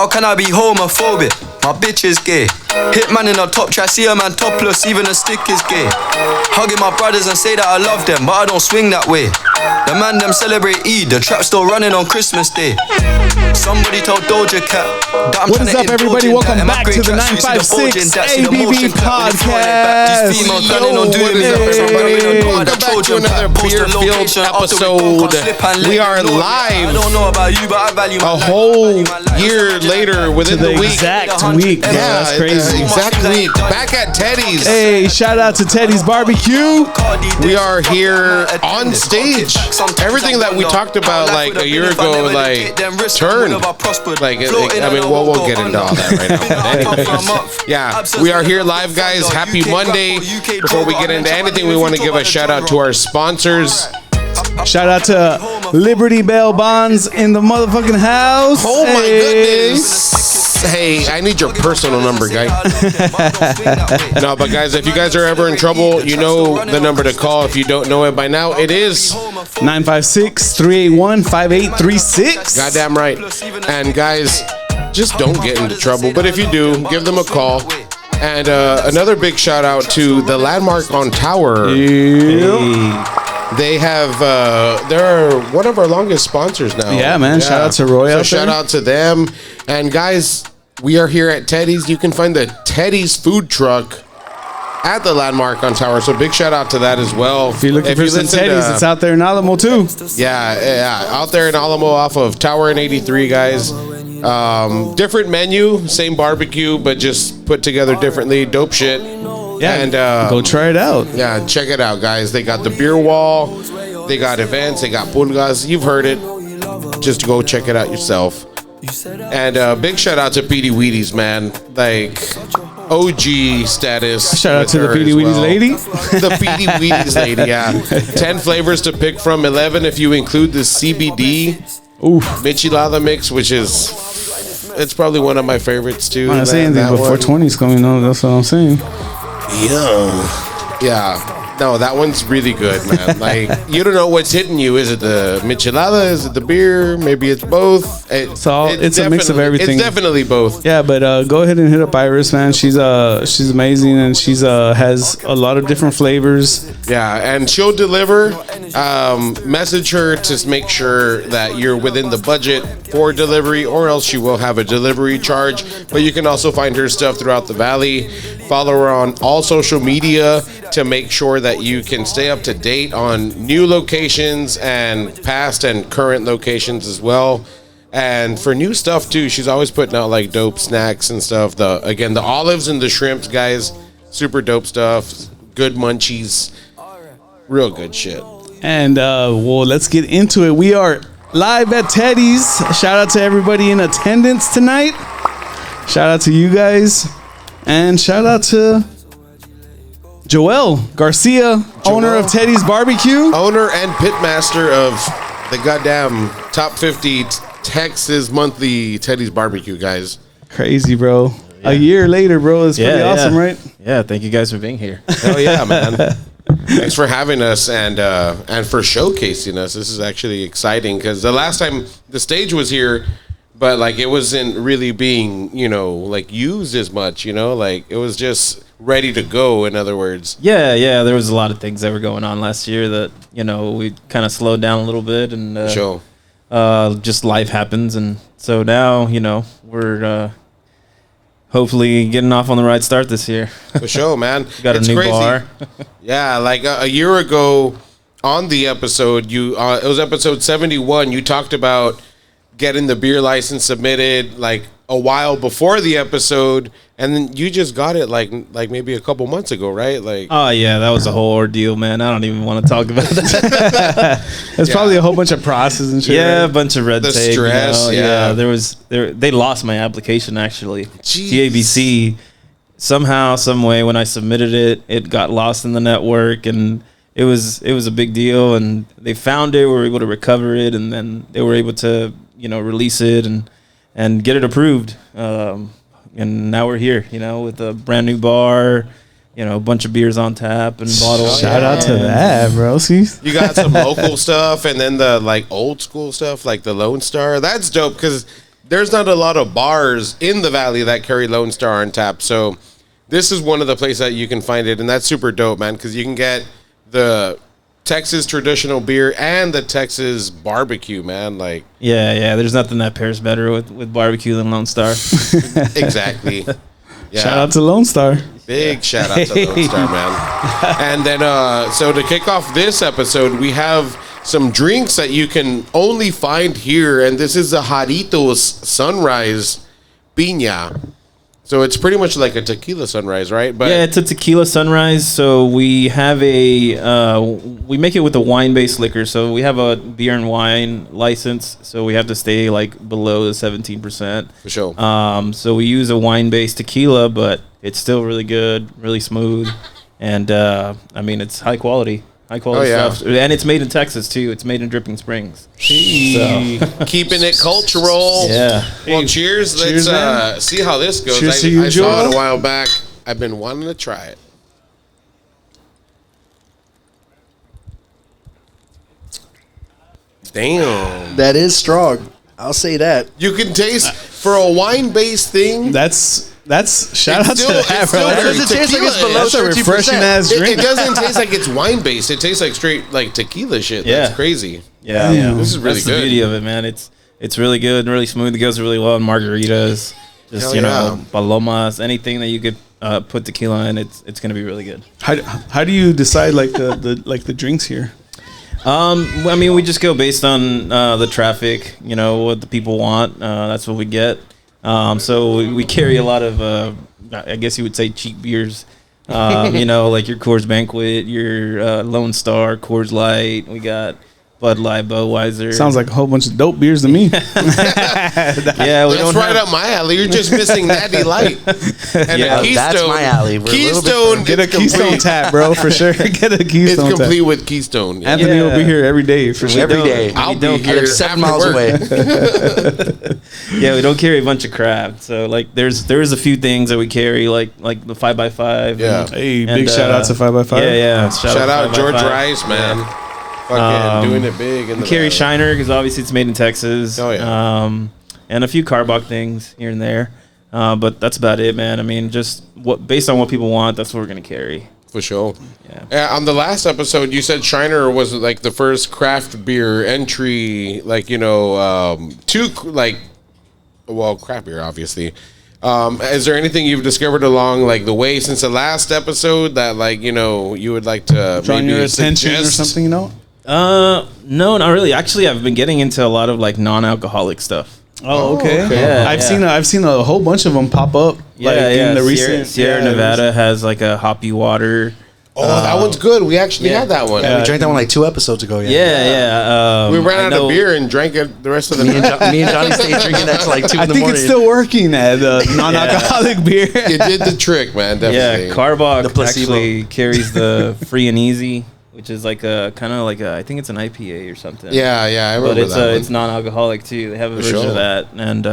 How can I be homophobic? My bitch is gay. Hitman in a top try, see a man topless, even a stick is gay. Hugging my brothers and say that I love them, but I don't swing that way. The man them celebrate Eid, the trap still running on Christmas Day. Somebody told Doja Cat that I'm what is up, everybody? Welcome back to the 9.56 ABV podcast. Welcome back to another beer-filled episode. We are live. I don't know about you, but I value a whole year later within the week. Exact week, bro. Yeah, that's crazy. Exact week. Back at Teddy's. Hey, shout out to Teddy's Barbecue. We are here on stage. Everything that we talked about like a year ago, like turned. Like, I mean, we'll get into all that right now. But anyways, yeah, we are here live, guys. Happy Monday. Before we get into anything, we want to give a shout out to our sponsors. Shout out to Liberty Bell Bonds in the motherfucking house. Oh my goodness. Hey, I need your personal number, guy. No, but guys, if you guys are ever in trouble, you know the number to call. If you don't know it by now, it is 956-381-5836. Goddamn right. And guys, just don't get into trouble. But if you do, give them a call. And another big shout out to the Landmark on Tower. Yeah. They have, they're one of our longest sponsors now. Yeah, man. Yeah. Shout out to Roy. So shout out to them. And guys, we are here at Teddy's. You can find the Teddy's food truck at the Landmark on Tower. So big shout out to that as well. If you're looking for some Teddy's, it's out there in Alamo too. Yeah, out there in Alamo off of Tower and 83, guys. Different menu, same barbecue, but just put together differently. Dope shit. Yeah, and go try it out. Yeah, check it out, guys. They got the beer wall, they got events, they got pulgas. You've heard it. Just go check it out yourself. And big shout out to Petey Wheaties, man. Like OG status. Shout out to the Petey Wheaties lady. The Petey Wheaties lady, yeah. 10 flavors to pick from, 11 if you include the CBD Michelada mix, which is, it's probably one of my favorites too. I'm not saying anything, but 420 is coming on. That's what I'm saying. Yeah. No, that one's really good, man. Like, you don't know what's hitting you. Is it the michelada? Is it the beer? Maybe it's both. It's a mix of everything. It's definitely both. Yeah, but go ahead and hit up Iris, man. She's amazing, and she's has a lot of different flavors. Yeah, and she'll deliver. Message her to make sure that you're within the budget for delivery, or else she will have a delivery charge. But you can also find her stuff throughout the valley. Follow her on all social media to make sure that you can stay up to date on new locations and past and current locations as well. And for new stuff too, she's always putting out like dope snacks and stuff. The olives and the shrimps, guys, super dope stuff. Good munchies, real good shit. And well, let's get into it. We are live at Teddy's. Shout out to everybody in attendance tonight. Shout out to you guys, and shout out to Joel Garcia, owner of Teddy's Barbecue. Owner and pitmaster of the goddamn top 50 Texas monthly Teddy's Barbecue, guys. Crazy, bro. Yeah. A year later, bro. It's pretty awesome, right? Yeah, thank you guys for being here. Hell yeah, man. Thanks for having us and for showcasing us. This is actually exciting because the last time the stage was here, but like it wasn't really being, like used as much, like it was just ready to go, in other words. Yeah, there was a lot of things that were going on last year that, we kind of slowed down a little bit, and just life happens, and so now, we're hopefully getting off on the right start this year. For sure, man. Got a new bar. Yeah, like a year ago on the episode, it was episode 71, you talked about getting the beer license submitted like a while before the episode, and then you just got it like maybe a couple months ago, right? Like, oh yeah, that was a whole ordeal, man. I don't even want to talk about that. It's probably a whole bunch of process and shit. Yeah, a bunch of red tape. The stress, they lost my application actually. Jeez. TABC somehow, some way, when I submitted it got lost in the network, and it was a big deal. And they found it, we were able to recover it, and then they were able to release it and get it approved. And now we're here, with a brand new bar, a bunch of beers on tap and bottles. Shout out to that, bro. See? You got some local stuff, and then the like old school stuff, like the Lone Star. That's dope because there's not a lot of bars in the valley that carry Lone Star on tap. So this is one of the places that you can find it, and that's super dope, man, because you can get the Texas traditional beer and the Texas barbecue, man. Like, Yeah. There's nothing that pairs better with barbecue than Lone Star. exactly. Yeah. Shout out to Lone Star. Big shout out to Lone Star, man. And then, so to kick off this episode, we have some drinks that you can only find here, and this is the Jaritos Sunrise Piña. So it's pretty much like a tequila sunrise, right? But yeah, it's a tequila sunrise. So we have we make it with a wine-based liquor. So we have a beer and wine license. So we have to stay like below the 17%. for sure. So we use a wine-based tequila, but it's still really good, really smooth, and I mean it's high quality stuff. And it's made in Texas too. It's made in Dripping Springs. So Keeping it cultural. yeah. Well, cheers. Cheers, man. Let's see how this goes. Cheers to you, I saw it Joel. a while back. I've been wanting to try it. Damn. That is strong. I'll say that. You can taste, for a wine-based thing, That's shout out It's to still- that, it's bro. still That very doesn't taste like it's tequila. below That's a 13%. refreshing ass it drink. doesn't taste like it's wine-based. It tastes like straight like tequila shit. Yeah. That's crazy. Yeah. Damn. This is really That's good. the beauty of it, man. It's really good and really smooth. It goes really well in margaritas. Just Hell you yeah. know, palomas, anything that you could put tequila in. It's gonna be really good. How do you decide like the drinks here? I mean, we just go based on the traffic. You know what the people want. That's what we get. So we carry a lot of, I guess you would say, cheap beers. You know, like your Coors Banquet, your Lone Star, Coors Light. We got Bud Light, Budweiser. Sounds like a whole bunch of dope beers to me. Yeah, we That's don't right have, up my alley. You're just missing Natty Light. And Yeah, a Keystone. that's my alley. We're a little bit Keystone. Get a it's Keystone complete. tap, bro, for sure. Get a It's Keystone tap. complete with Keystone. Yeah. Anthony will be Yeah. here every day for sure. Every don't- day. I'll we be don't I here live 7 after miles work. away. Yeah, we don't carry a bunch of crap. So like, there's a few things that we carry, like the 5x5. Yeah. Hey, And, big shout out to 5x5. Yeah. Shout out George 5x5. Rice, man. Yeah. Fucking doing it big. In We the carry valley. Shiner because obviously it's made in Texas. Oh, yeah. And a few Carbach things here and there. But that's about it, man. I mean, just based on what people want, that's what we're gonna carry. For sure. Yeah. On the last episode, you said Shiner was like the first craft beer entry, like, you know, craft beer, obviously. Is there anything you've discovered along like the way since the last episode that, like, you know, you would like to Drawing maybe your attention or suggest? something, you know? No, not really. Actually, I've been getting into a lot of like non-alcoholic stuff. Oh, okay. Yeah, I've seen a whole bunch of them pop up. In the recent Sierra Nevada has like a hoppy water. Oh, that one's good. We actually yeah. had that one. We drank that one like 2 episodes ago. Yeah. We ran I out know- of beer and drank it the rest of the Me and, night. me and Johnny stayed drinking that till like 2 I in the think morning. it's still working at non-alcoholic beer. It did the trick, man. Definitely. Yeah, Carbach The placebo. actually carries the free and easy, which is like a kind of like I think it's an IPA or something. Yeah, I remember but it's that one. it's non-alcoholic too. They have a version sure. of that, and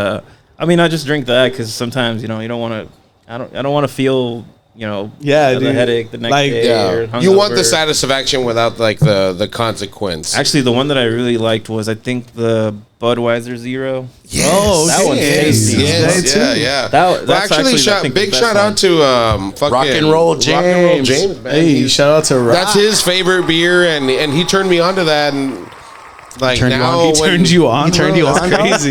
I mean, I just drink that because sometimes you don't want to. I don't want to feel Yeah, the dude. headache the next Like, day. Or Yeah, you want the hungover. satisfaction without like the consequence. Actually, the one that I really liked was I think the Budweiser Zero. Yes. Oh, That one's yes, tasty. yes, That yeah, too. yeah. That's Well, actually, actually, I think, the big best shout one. out to fucking Rock and Roll James. man. Hey, He's- shout out to Rock. that's his favorite beer, and he turned me on to that, and like Turned you now on? He when- turned you on. He turned bro? you That's on, bro? crazy.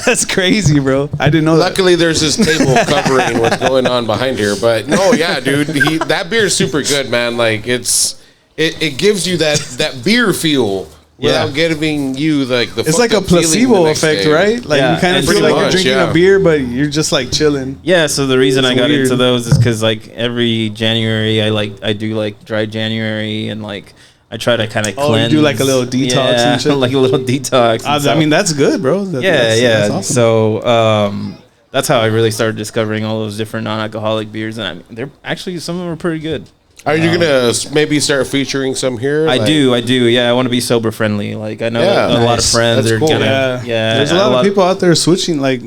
That's crazy, bro. I didn't know that. Luckily, there's this table covering what's going on behind here. But no, yeah, dude, that beer is super good, man. Like it gives you that beer feel without giving you like the. It's like a fucked up feeling placebo the next effect, day. right? Like Yeah, you kind of and feel pretty like you're much, drinking yeah. a beer, but you're just like chilling. Yeah, so the reason It's I got weird. into those is because like every January I do like dry January and like I try to kind of Oh, you cleanse. do, like, a little detox yeah, and shit? like a little detox. and I stuff. mean, that's good, bro. yeah. That's awesome. So that's how I really started discovering all those different non-alcoholic beers, and I mean, they're actually some of them are pretty good. Are you gonna maybe start featuring some here? I do. Yeah, I want to be sober friendly. Like I know Yeah. a lot of Nice. friends That's are cool. gonna. Yeah. There's a lot of people out there switching, like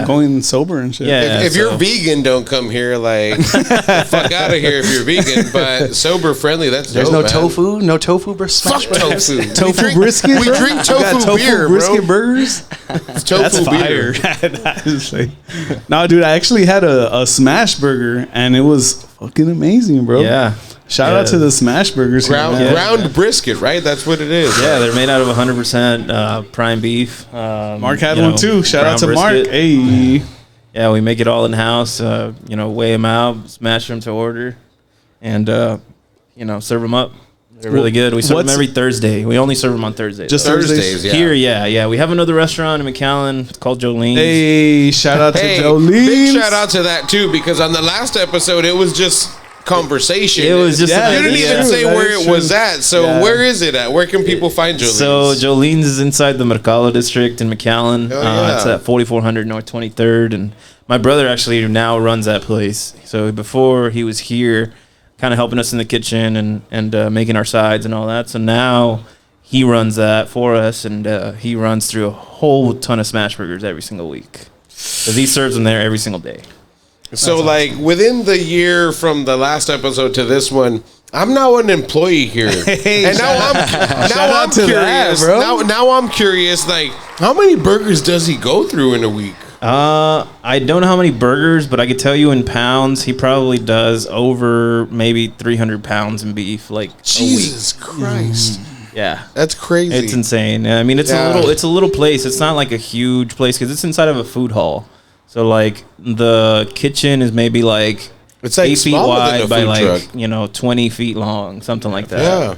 going sober and shit. Yeah. If you're so- vegan, don't come here. Like, fuck out of here if you're vegan. But sober friendly, that's There's dope, no man. tofu, no tofu smash. Fuck tofu. Tofu brisket. We bro? drink You got tofu beer, brisket bro. burgers. It's tofu That's fire. beer. That is like- no, dude, I actually had a smash burger and it was fucking amazing, bro. Yeah. Shout out to the smash burgers. here, man. Ground brisket, right? That's what it is. Yeah, they're made out of 100% prime beef. Mark had one too. Shout out to ground Mark. brisket. Hey. Yeah, we make it all in house. Weigh them out, smash them to order, and serve them up. They're really good. We serve them What's- every Thursday. We only serve them on Thursdays. Just though. Thursdays, yeah. Here, yeah. We have another restaurant in McAllen. It's called Jolene's. Hey, shout out Hey, to Jolene. big shout out to that too, because on the last episode it was just conversation. It was just Yeah, you didn't yeah. even say That where is it was true. at. So Yeah. where is it at? Where can people find Jolene's? So Jolene's is inside the Mercado district in McAllen. Hell yeah. It's at 4400 North 23rd, and my brother actually now runs that place. So before he was here, kind of helping us in the kitchen and making our sides and all that. So now he runs that for us, and he runs through a whole ton of smash burgers every single week. Because he serves them there every single day. So like within the year from the last episode to this one, I'm now an employee here, and now I'm to that, curious. bro. Now I'm curious. Like, how many burgers does he go through in a week? I don't know how many burgers, but I could tell you in pounds, he probably does over maybe 300 pounds in beef, like Jesus Christ, a week. Yeah. that's crazy. It's insane. I mean, it's Yeah. a little place. It's not like a huge place because it's inside of a food hall. So like the kitchen is maybe like It's like 8 feet smaller than wide a by food like truck. 20 feet long, something like that. Yeah.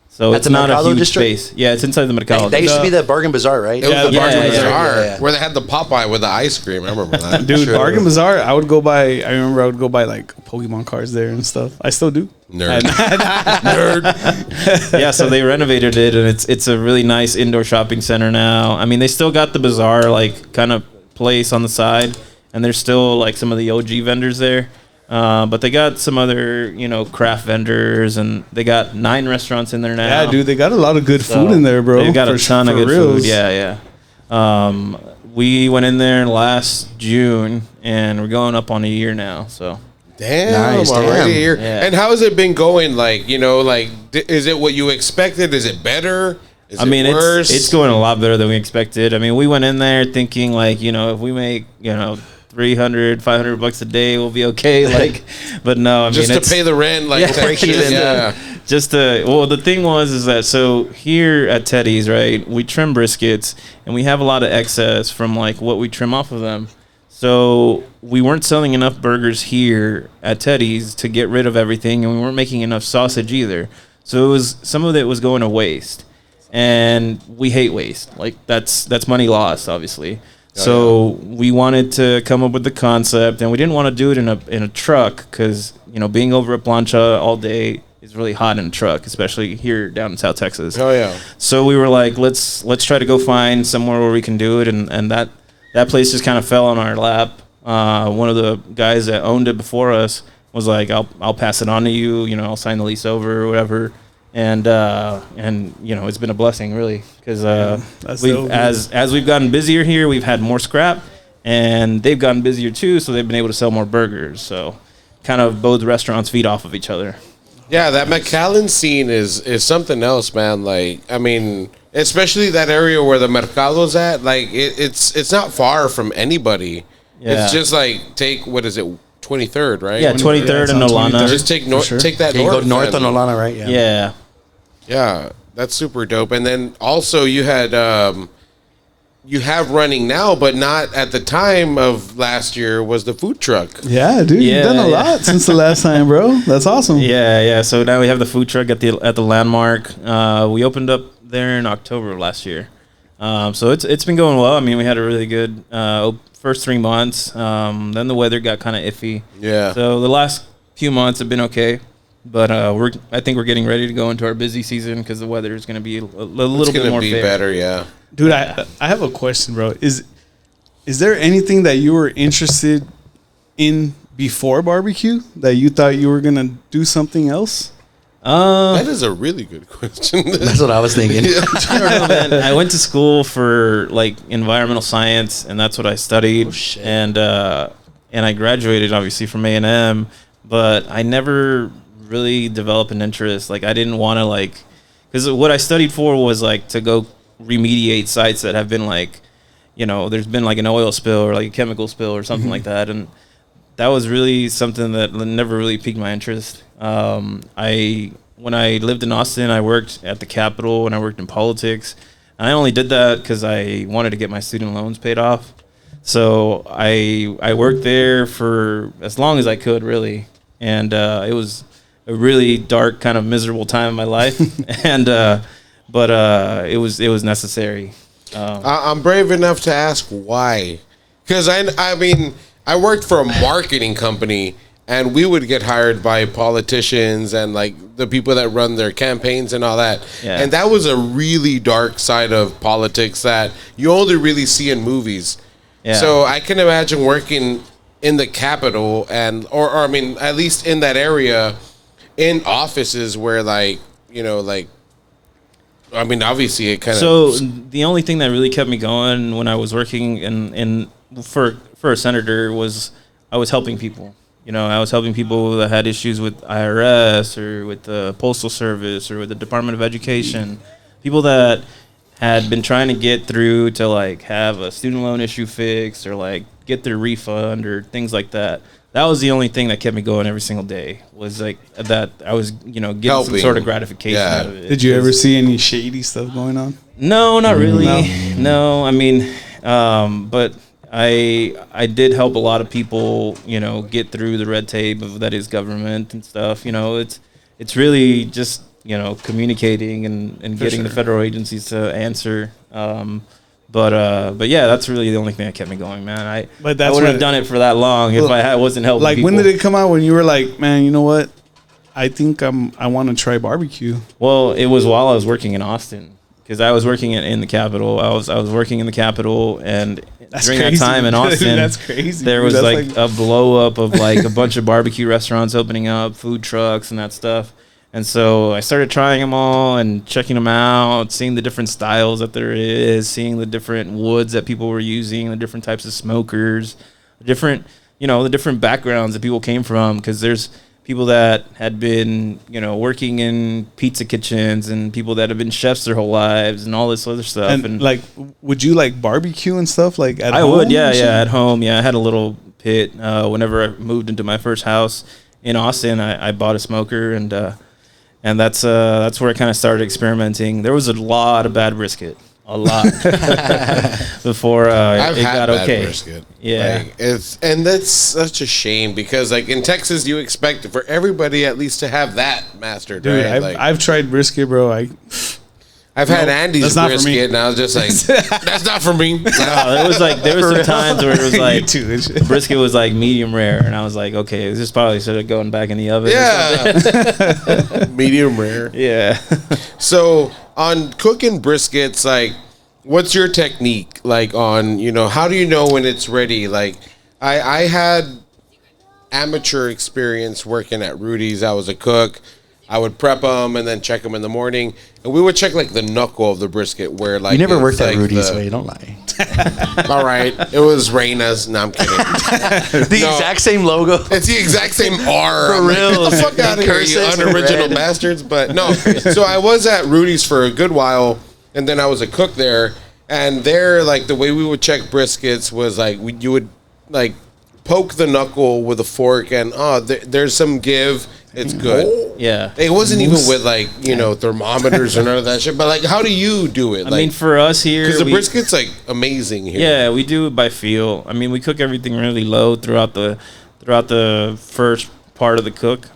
So At it's the not a Mercado huge district? space. Yeah, it's inside the Mercado. That used to be the Bargain Bazaar, right? It was the Yeah, Bargain yeah, Bazaar yeah. where they had the Popeye with the ice cream. I remember that. Dude, Bargain Bazaar, I would go buy, I remember I would go buy like Pokemon cards there and stuff. I still do. Nerd. Nerd. Yeah, so they renovated it, and it's a really nice indoor shopping center now. I mean, they still got the bazaar like kind of place on the side, and there's still like some of the OG vendors there. But they got some other, craft vendors, and they got 9 restaurants in there now. Yeah, dude, they got a lot of good So food in there, bro. They've got a For- ton of for good reals. food. Yeah. We went in there last June, and we're going up on a year now. So Damn, Nice, already damn. here. Yeah. And how has it been going? Like, is it what you expected? Is it better? Is I mean, it worse? it's going a lot better than we expected. I mean, we went in there thinking like, if we make, 300, 500 bucks a day, we'll be okay. Like, but no, I just mean, to pay the rent, like Yeah, to- break even. Yeah. the thing is that so here at Teddy's, right, we trim briskets and we have a lot of excess from like what we trim off of them. So we weren't selling enough burgers here at Teddy's to get rid of everything, and we weren't making enough sausage either. So some of it was going to waste, and we hate waste. Like that's money lost, obviously. So we wanted to come up with the concept, and we didn't want to do it in a truck because being over at Plancha all day is really hot in a truck, especially here down in South Texas. Oh yeah. So we were like, let's try to go find somewhere where we can do it, and that place just kind of fell on our lap. One of the guys that owned it before us was like, I'll pass it on to you. I'll sign the lease over or whatever. And it's been a blessing really because that's so good. as we've gotten busier here, we've had more scrap, and they've gotten busier too, so they've been able to sell more burgers. So kind of both restaurants feed off of each other. Yeah, that McAllen scene is something else, man. Like, I mean, especially that area where the Mercado's at, like it's not far from anybody. Yeah. It's just like what is it, 23rd, right? Yeah, 23rd and on Olana. 23rd. Just take sure. take that Yeah, you north. go north on and- Olana, right? Yeah. Yeah. Yeah, that's super dope. And then also you had you have running now, but not at the time of last year was the food truck. Yeah, dude, Yeah, you've done a yeah. lot since the last time, bro. That's awesome. Yeah. So now we have the food truck at the Landmark. We opened up there in October of last year. So it's been going well. I mean, we had a really good first 3 months. Then the weather got kind of iffy. Yeah. So the last few months have been okay, but I think we're getting ready to go into our busy season because the weather is going to be a little It's bit gonna more be fair. better, yeah. Dude, I have a question, bro. Is there anything that you were interested in before barbecue that you thought you were gonna do something else? That is a really good question. That's what I was thinking. I don't know, man. I went to school for like environmental science, and that's what I studied. Oh, shit. And I graduated obviously from A&M, but I never really developed an interest. Like I didn't want to like, because what I studied for was like to go remediate sites that have been like, you know, there's been like an oil spill or like a chemical spill or something like that, and that was really something that never really piqued my interest. When I lived in Austin, I worked at the Capitol and I worked in politics. And I only did that because I wanted to get my student loans paid off. So I worked there for as long as I could, really. And it was a really dark, kind of miserable time in my life. But it was necessary. I'm brave enough to ask why. Because I mean, I worked for a marketing company, and we would get hired by politicians and like the people that run their campaigns and all that. Yeah. And that was a really dark side of politics that you only really see in movies. Yeah. So I can imagine working in the Capitol or I mean, at least in that area, in offices where like, you know, like, I mean, obviously it kind of. So the only thing that really kept me going when I was working for a senator was I was helping people. You know, I was helping people that had issues with IRS or with the Postal Service or with the Department of Education. People that had been trying to get through to like have a student loan issue fixed or like get their refund or things like that. That was the only thing that kept me going every single day, was like that I was, you know, getting some sort of gratification out of it. Did you ever see any shady stuff going on? No, not really. No, I mean, but I did help a lot of people, you know, get through the red tape of that is government and stuff. You know, it's really just, you know, communicating and getting the federal agencies to answer. But yeah, that's really the only thing that kept me going, man. I wouldn't have done it for that long if I wasn't helping like, people. when did it come out when you were like, man, you know what? I think I want to try barbecue. Well, it was while I was working in Austin, because I was working in the Capitol. I was working in the Capitol, and during that time in Austin, that's crazy. There was That's like a blow up of like a bunch of barbecue restaurants opening up, food trucks and that stuff. And so I started trying them all and checking them out, seeing the different styles that there is, seeing the different woods that people were using, the different types of smokers, the different backgrounds that people came from. Because there's people that had been, you know, working in pizza kitchens and people that have been chefs their whole lives and all this other stuff. And like, would you like barbecue and stuff like at home? I would, yeah, at home. Yeah, I had a little pit. Whenever I moved into my first house in Austin, I bought a smoker, and that's where I kind of started experimenting. There was a lot of bad brisket, a lot before I've it had got bad okay. brisket. Yeah, like, that's such a shame, because like in Texas, you expect for everybody at least to have that mastered. Dude, right? I've tried brisket, bro. I've had Andy's that's not for me. brisket, and I was just like, that's not for me. there was some times where it was like too. brisket was like medium rare, and I was like, okay, this probably should have gone back in the oven. Yeah, medium rare. Yeah. So on cooking briskets, like, what's your technique? Like on, you know, how do you know when it's ready? Like, I had amateur experience working at Rudy's. I was a cook. I would prep them and then check them in the morning, and we would check like the knuckle of the brisket, where like You never worked at like Rudy's, so you don't lie. All right, it was Reina's. No, I'm kidding. Exact same logo. It's the exact same R. For I'm like, real. get the fuck out of here, you Cursive unoriginal red. bastards. But no, so I was at Rudy's for a good while, and then I was a cook there. And there, like, the way we would check briskets was like you would like poke the knuckle with a fork, and there's some give. It's good. Yeah. It wasn't even with like, you know, thermometers or none of that shit. But like, how do you do it? I mean, for us here, because the brisket's like amazing here. Yeah, we do it by feel. I mean, we cook everything really low throughout the first part of the cook,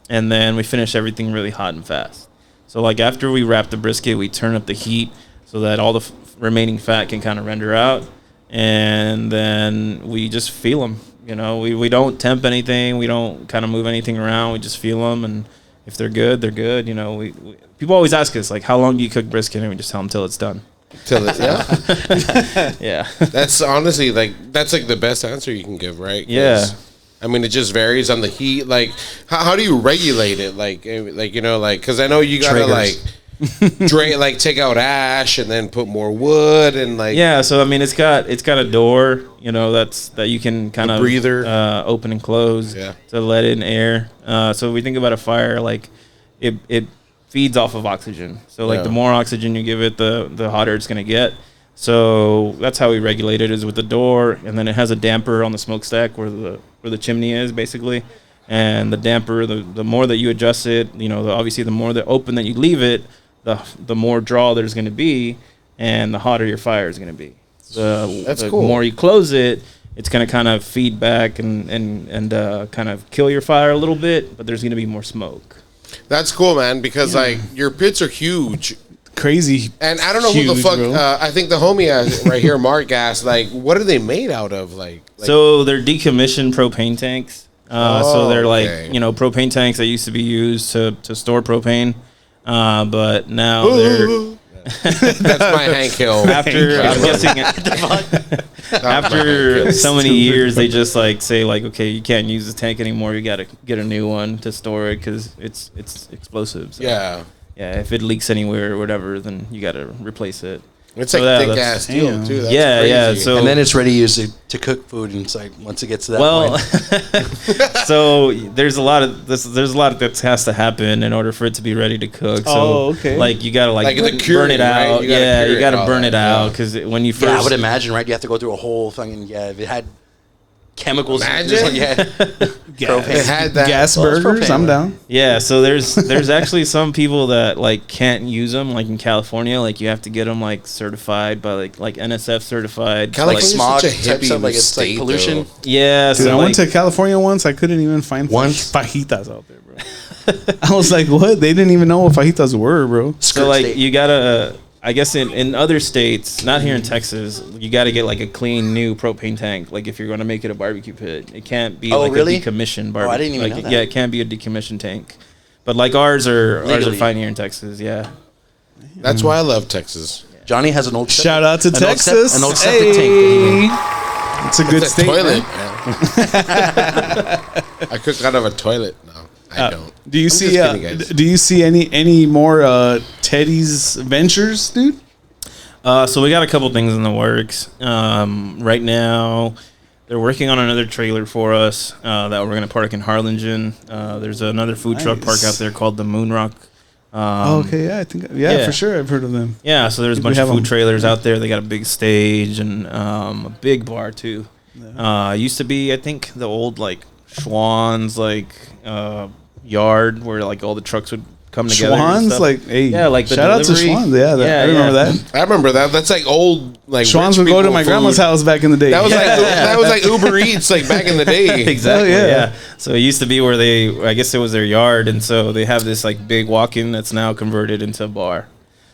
and then we finish everything really hot and fast. So like after we wrap the brisket, we turn up the heat so that all the remaining fat can kind of render out, and then we just feel them. You know, we don't temp anything. We don't kind of move anything around. We just feel them, and if they're good, they're good. You know, we people always ask us like, how long do you cook brisket? And we just tell them till it's done. Yeah. Yeah. That's honestly like that's like the best answer you can give, right? Yeah. I mean, it just varies on the heat. Like, how do you regulate it? Like because I know you gotta like take out ash and then put more wood and like. Yeah, so I mean, it's got a door, that you can kind of breather open and close to let in air. So we think about a fire like it feeds off of oxygen. So like the more oxygen you give it, the hotter it's gonna get. So that's how we regulate it, is with the door, and then it has a damper on the smokestack where the chimney is basically, and the damper, the more that you adjust it, obviously the more open that you leave it, the more draw there's going to be, and the hotter your fire is going to be. That's the cool. more you close it, it's going to kind of feed back and kind of kill your fire a little bit, but there's going to be more smoke. That's cool, man, because like your pits are huge. Crazy. And I don't know who the fuck. I think the homie right here, Mark, asked, like, what are they made out of? Like so they're decommissioned propane tanks. So they're like, okay. propane tanks that used to be used to store propane. But now they're. That's my Hank Hill. After I'm guessing, after so many years, they just like say like, okay, you can't use this tank anymore. You got to get a new one to store it because it's explosive. So. Yeah, if it leaks anywhere or whatever, then you got to replace it. It's like thick ass steel too. That's crazy. So and then it's ready to use to cook food, and it's like once it gets to that point. So there's a lot that has to happen in order for it to be ready to cook. So like you gotta burn it out. Right? You gotta burn it out because when you first, I would imagine, right? You have to go through a whole thing. Yeah, if it had chemicals, it had that gas burgers. I'm down. Yeah, so there's actually some people that like can't use them. Like in California, like you have to get them like certified by like NSF certified. California's smog such a type hippie stuff, like it's like state, pollution. though. Yeah, Dude, so I went to California once. I couldn't even find fajitas out there, bro. I was like, what? They didn't even know what fajitas were, bro. So like you gotta. I guess in other states, not here in Texas, you got to get like a clean new propane tank. Like if you're going to make it a barbecue pit, it can't be a decommissioned barbecue. I didn't even know that. Yeah, it can't be a decommissioned tank. But like ours are fine here in Texas. Yeah, that's why I love Texas. Johnny has an old shout out to Texas. An old septic tank that he made. It's a good statement. I cook out of a toilet. No, I don't. Do you see any more Teddy's ventures, dude? So we got a couple things in the works. Right now, they're working on another trailer for us that we're going to park in Harlingen. There's another food truck park out there called the Moon Rock. I think for sure I've heard of them. Yeah, so there's a bunch of food trailers out there. They got a big stage and a big bar too. Used to be, I think, the old like Shaun's yard where like all the trucks would come together. Shaun's like, hey, like shout out to Shaun's. I remember that. I remember that. That's like old like Shaun's would go to my grandma's house back in the day. That was like Uber Eats like back in the day. Exactly. Yeah. So it used to be where I guess it was their yard, and so they have this like big walk-in that's now converted into a bar.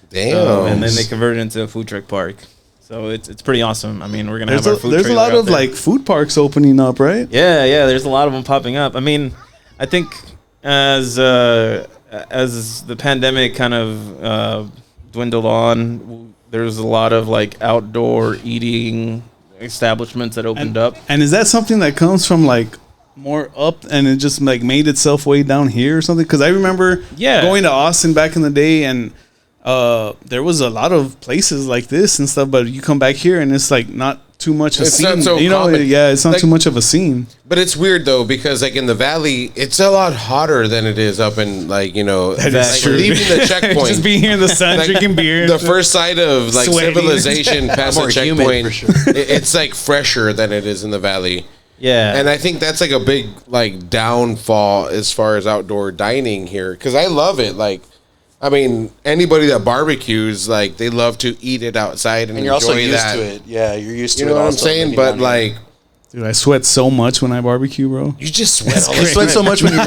Damn. And then they converted it into a food truck park. So it's pretty awesome. I mean, we're gonna have our food. There's a lot of like food parks opening up, right? Yeah. There's a lot of them popping up. I mean, I think as the pandemic kind of dwindled on, there's a lot of like outdoor eating establishments that opened up. And is that something that comes from like more up and it just like made itself way down here or something? Because I remember going to Austin back in the day and there was a lot of places like this and stuff, but you come back here and it's like not too much a scene. Not so common. It's not too much of a scene. But it's weird though because like in the valley, it's a lot hotter than it is up in like that's true. Leaving the checkpoint, just being here in the sun, like, drinking beer. The first sight of like sweating. Civilization past the checkpoint, for sure. It's like fresher than it is in the valley. Yeah, and I think that's like a big like downfall as far as outdoor dining here because I love it. Like, I mean, anybody that barbecues, like, they love to eat it outside and you're enjoy also used that. to it. Yeah, you're used to it. You know what I'm saying? But like, dude, I sweat so much when I barbecue, bro. you just sweat. You sweat so much when you.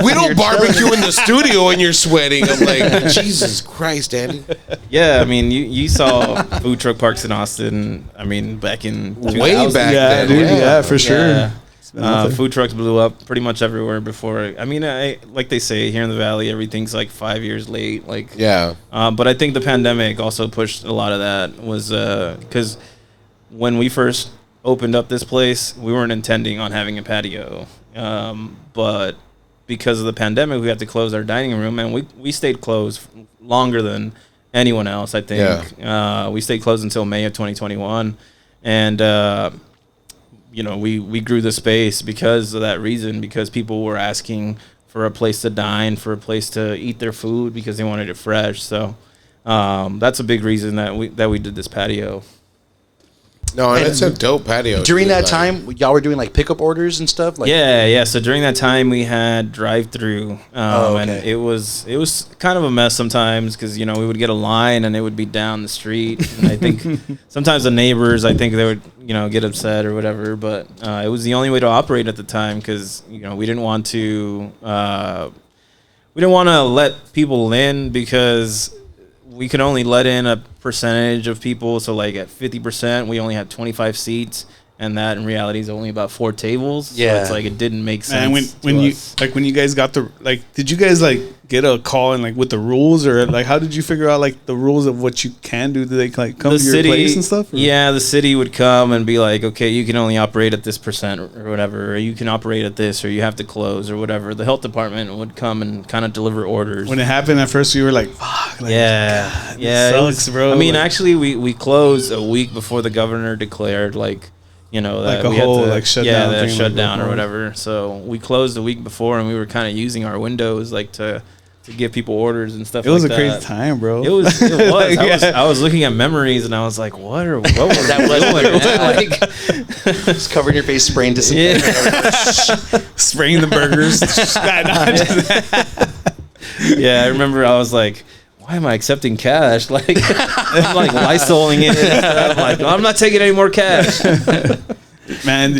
We don't barbecue in the studio and you're sweating. I'm like, Jesus Christ, Andy. Yeah, I mean, you saw food truck parks in Austin. I mean, back in way 2000. back Yeah, then. dude. Yeah, for sure. Yeah. Food trucks blew up pretty much everywhere before. I mean, like they say here in the valley, everything's like 5 years late. Like, Yeah. but I think the pandemic also pushed a lot of that. Was because when we first opened up this place, we weren't intending on having a patio. But because of the pandemic, we had to close our dining room, and we stayed closed longer than anyone else, I think. Yeah. We stayed closed until May of 2021, and we grew the space because of that reason, because people were asking for a place to dine, for a place to eat their food because they wanted it fresh. So that's a big reason that we did this patio. No, and it's a dope patio. During dude, that time, y'all were doing like pickup orders and stuff. Like, yeah. So during that time, we had drive-through, and it was kind of a mess sometimes because we would get a line and it would be down the street. And I think sometimes the neighbors, I think they would get upset or whatever. But it was the only way to operate at the time because we didn't want to let people in because we could only let in a percentage of people. So like at 50%, we only had 25 seats, and that in reality is only about 4 tables. Yeah. So it's like it didn't make sense. And when you guys got did you guys get a call and with the rules, or how did you figure out the rules of what you can do? Did they come to your place and stuff? Or? Yeah, the city would come and be like, okay, you can only operate at this percent or whatever, or you can operate at this, or you have to close or whatever. The health department would come and kind of deliver orders. When it happened at first, you were like, fuck. Yeah, it sucks, bro. I mean, actually, we closed a week before the governor declared that we whole had to, shutdown, that thing, shutdown or whatever. So we closed a week before, and we were kind of using our windows to give people orders and stuff. It was like a crazy time, bro. It was. I was looking at memories, and I was like, what was that doing? Just covering your face, spraying disinfectant. Spraying the burgers. Yeah, I remember I was like, why am I accepting cash? I'm Lysoling it. I'm like, I'm not taking any more cash. Man,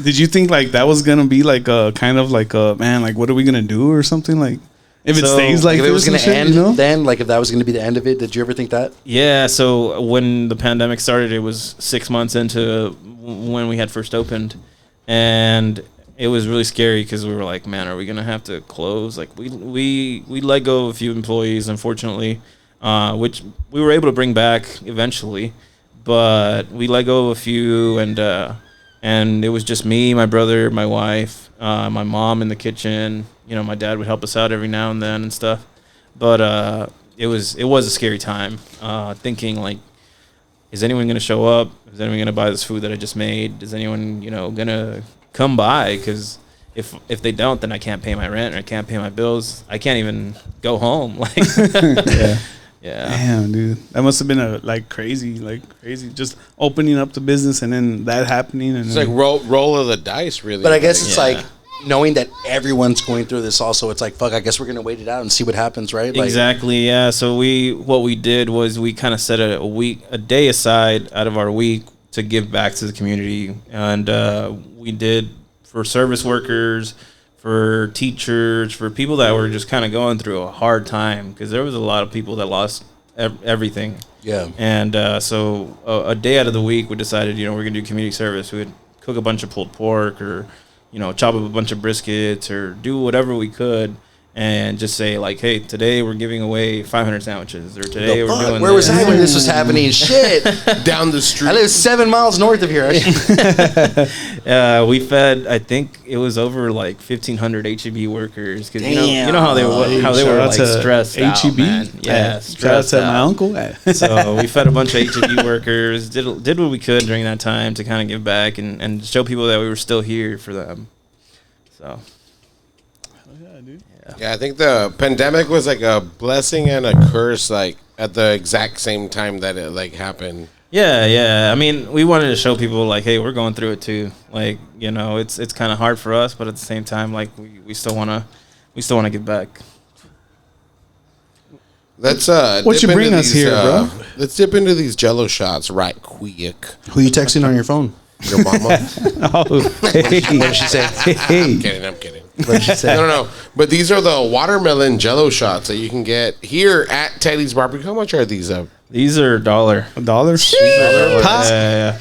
did you think that was gonna be a kind of what are we gonna do or something if it stays if it was gonna end, then if that was gonna be the end of it? Did you ever think that? Yeah. So when the pandemic started, it was 6 months into when we had first opened, and it was really scary because we were like, man, are we gonna have to close? We let go of a few employees, unfortunately, which we were able to bring back eventually, but we let go of a few, and it was just me, my brother, my wife, my mom in the kitchen. My dad would help us out every now and then and stuff, but it was a scary time, thinking is anyone gonna show up? Is anyone gonna buy this food that I just made? Is anyone gonna come by? Because if they don't, then I can't pay my rent, or I can't pay my bills. I can't even go home. Yeah. Damn, dude, that must have been crazy, just opening up the business and then that happening. And it's roll of the dice, really. But I guess it's knowing that everyone's going through this. Also, it's fuck. I guess we're gonna wait it out and see what happens, right? Exactly. Yeah. So what we did was we kind of set a day aside out of our week to give back to the community, and we did for service workers, for teachers, for people that were just kind of going through a hard time, because there was a lot of people that lost everything. Yeah. And so a day out of the week, we decided, we're going to do community service. We would cook a bunch of pulled pork, or, chop up a bunch of briskets, or do whatever we could, and just say hey, today we're giving away 500 sandwiches, or today we're doing Where was I when this was happening? Shit. Down the street. I live 7 miles north of here. We fed, I think it was over 1,500 HEB workers, because you know how they were stressed out, HEB? man. Yeah, shout out to my uncle. So we fed a bunch of HEB workers, did what we could during that time to kind of give back and show people that we were still here for them. So. Yeah, I think the pandemic was a blessing and a curse, at the exact same time that it happened. Yeah. I mean, we wanted to show people hey, we're going through it too. It's kind of hard for us, but at the same time, we still wanna give back. Let's what you bring us here, bro? Let's dip into these Jello shots right quick. Who you texting on your phone? Your mama. Hey. What did she say? Hey. I'm kidding. What did she say? No. But these are the watermelon Jello shots that you can get here at Teddy's Barbecue. How much are these? These are $1. $1? Yeah.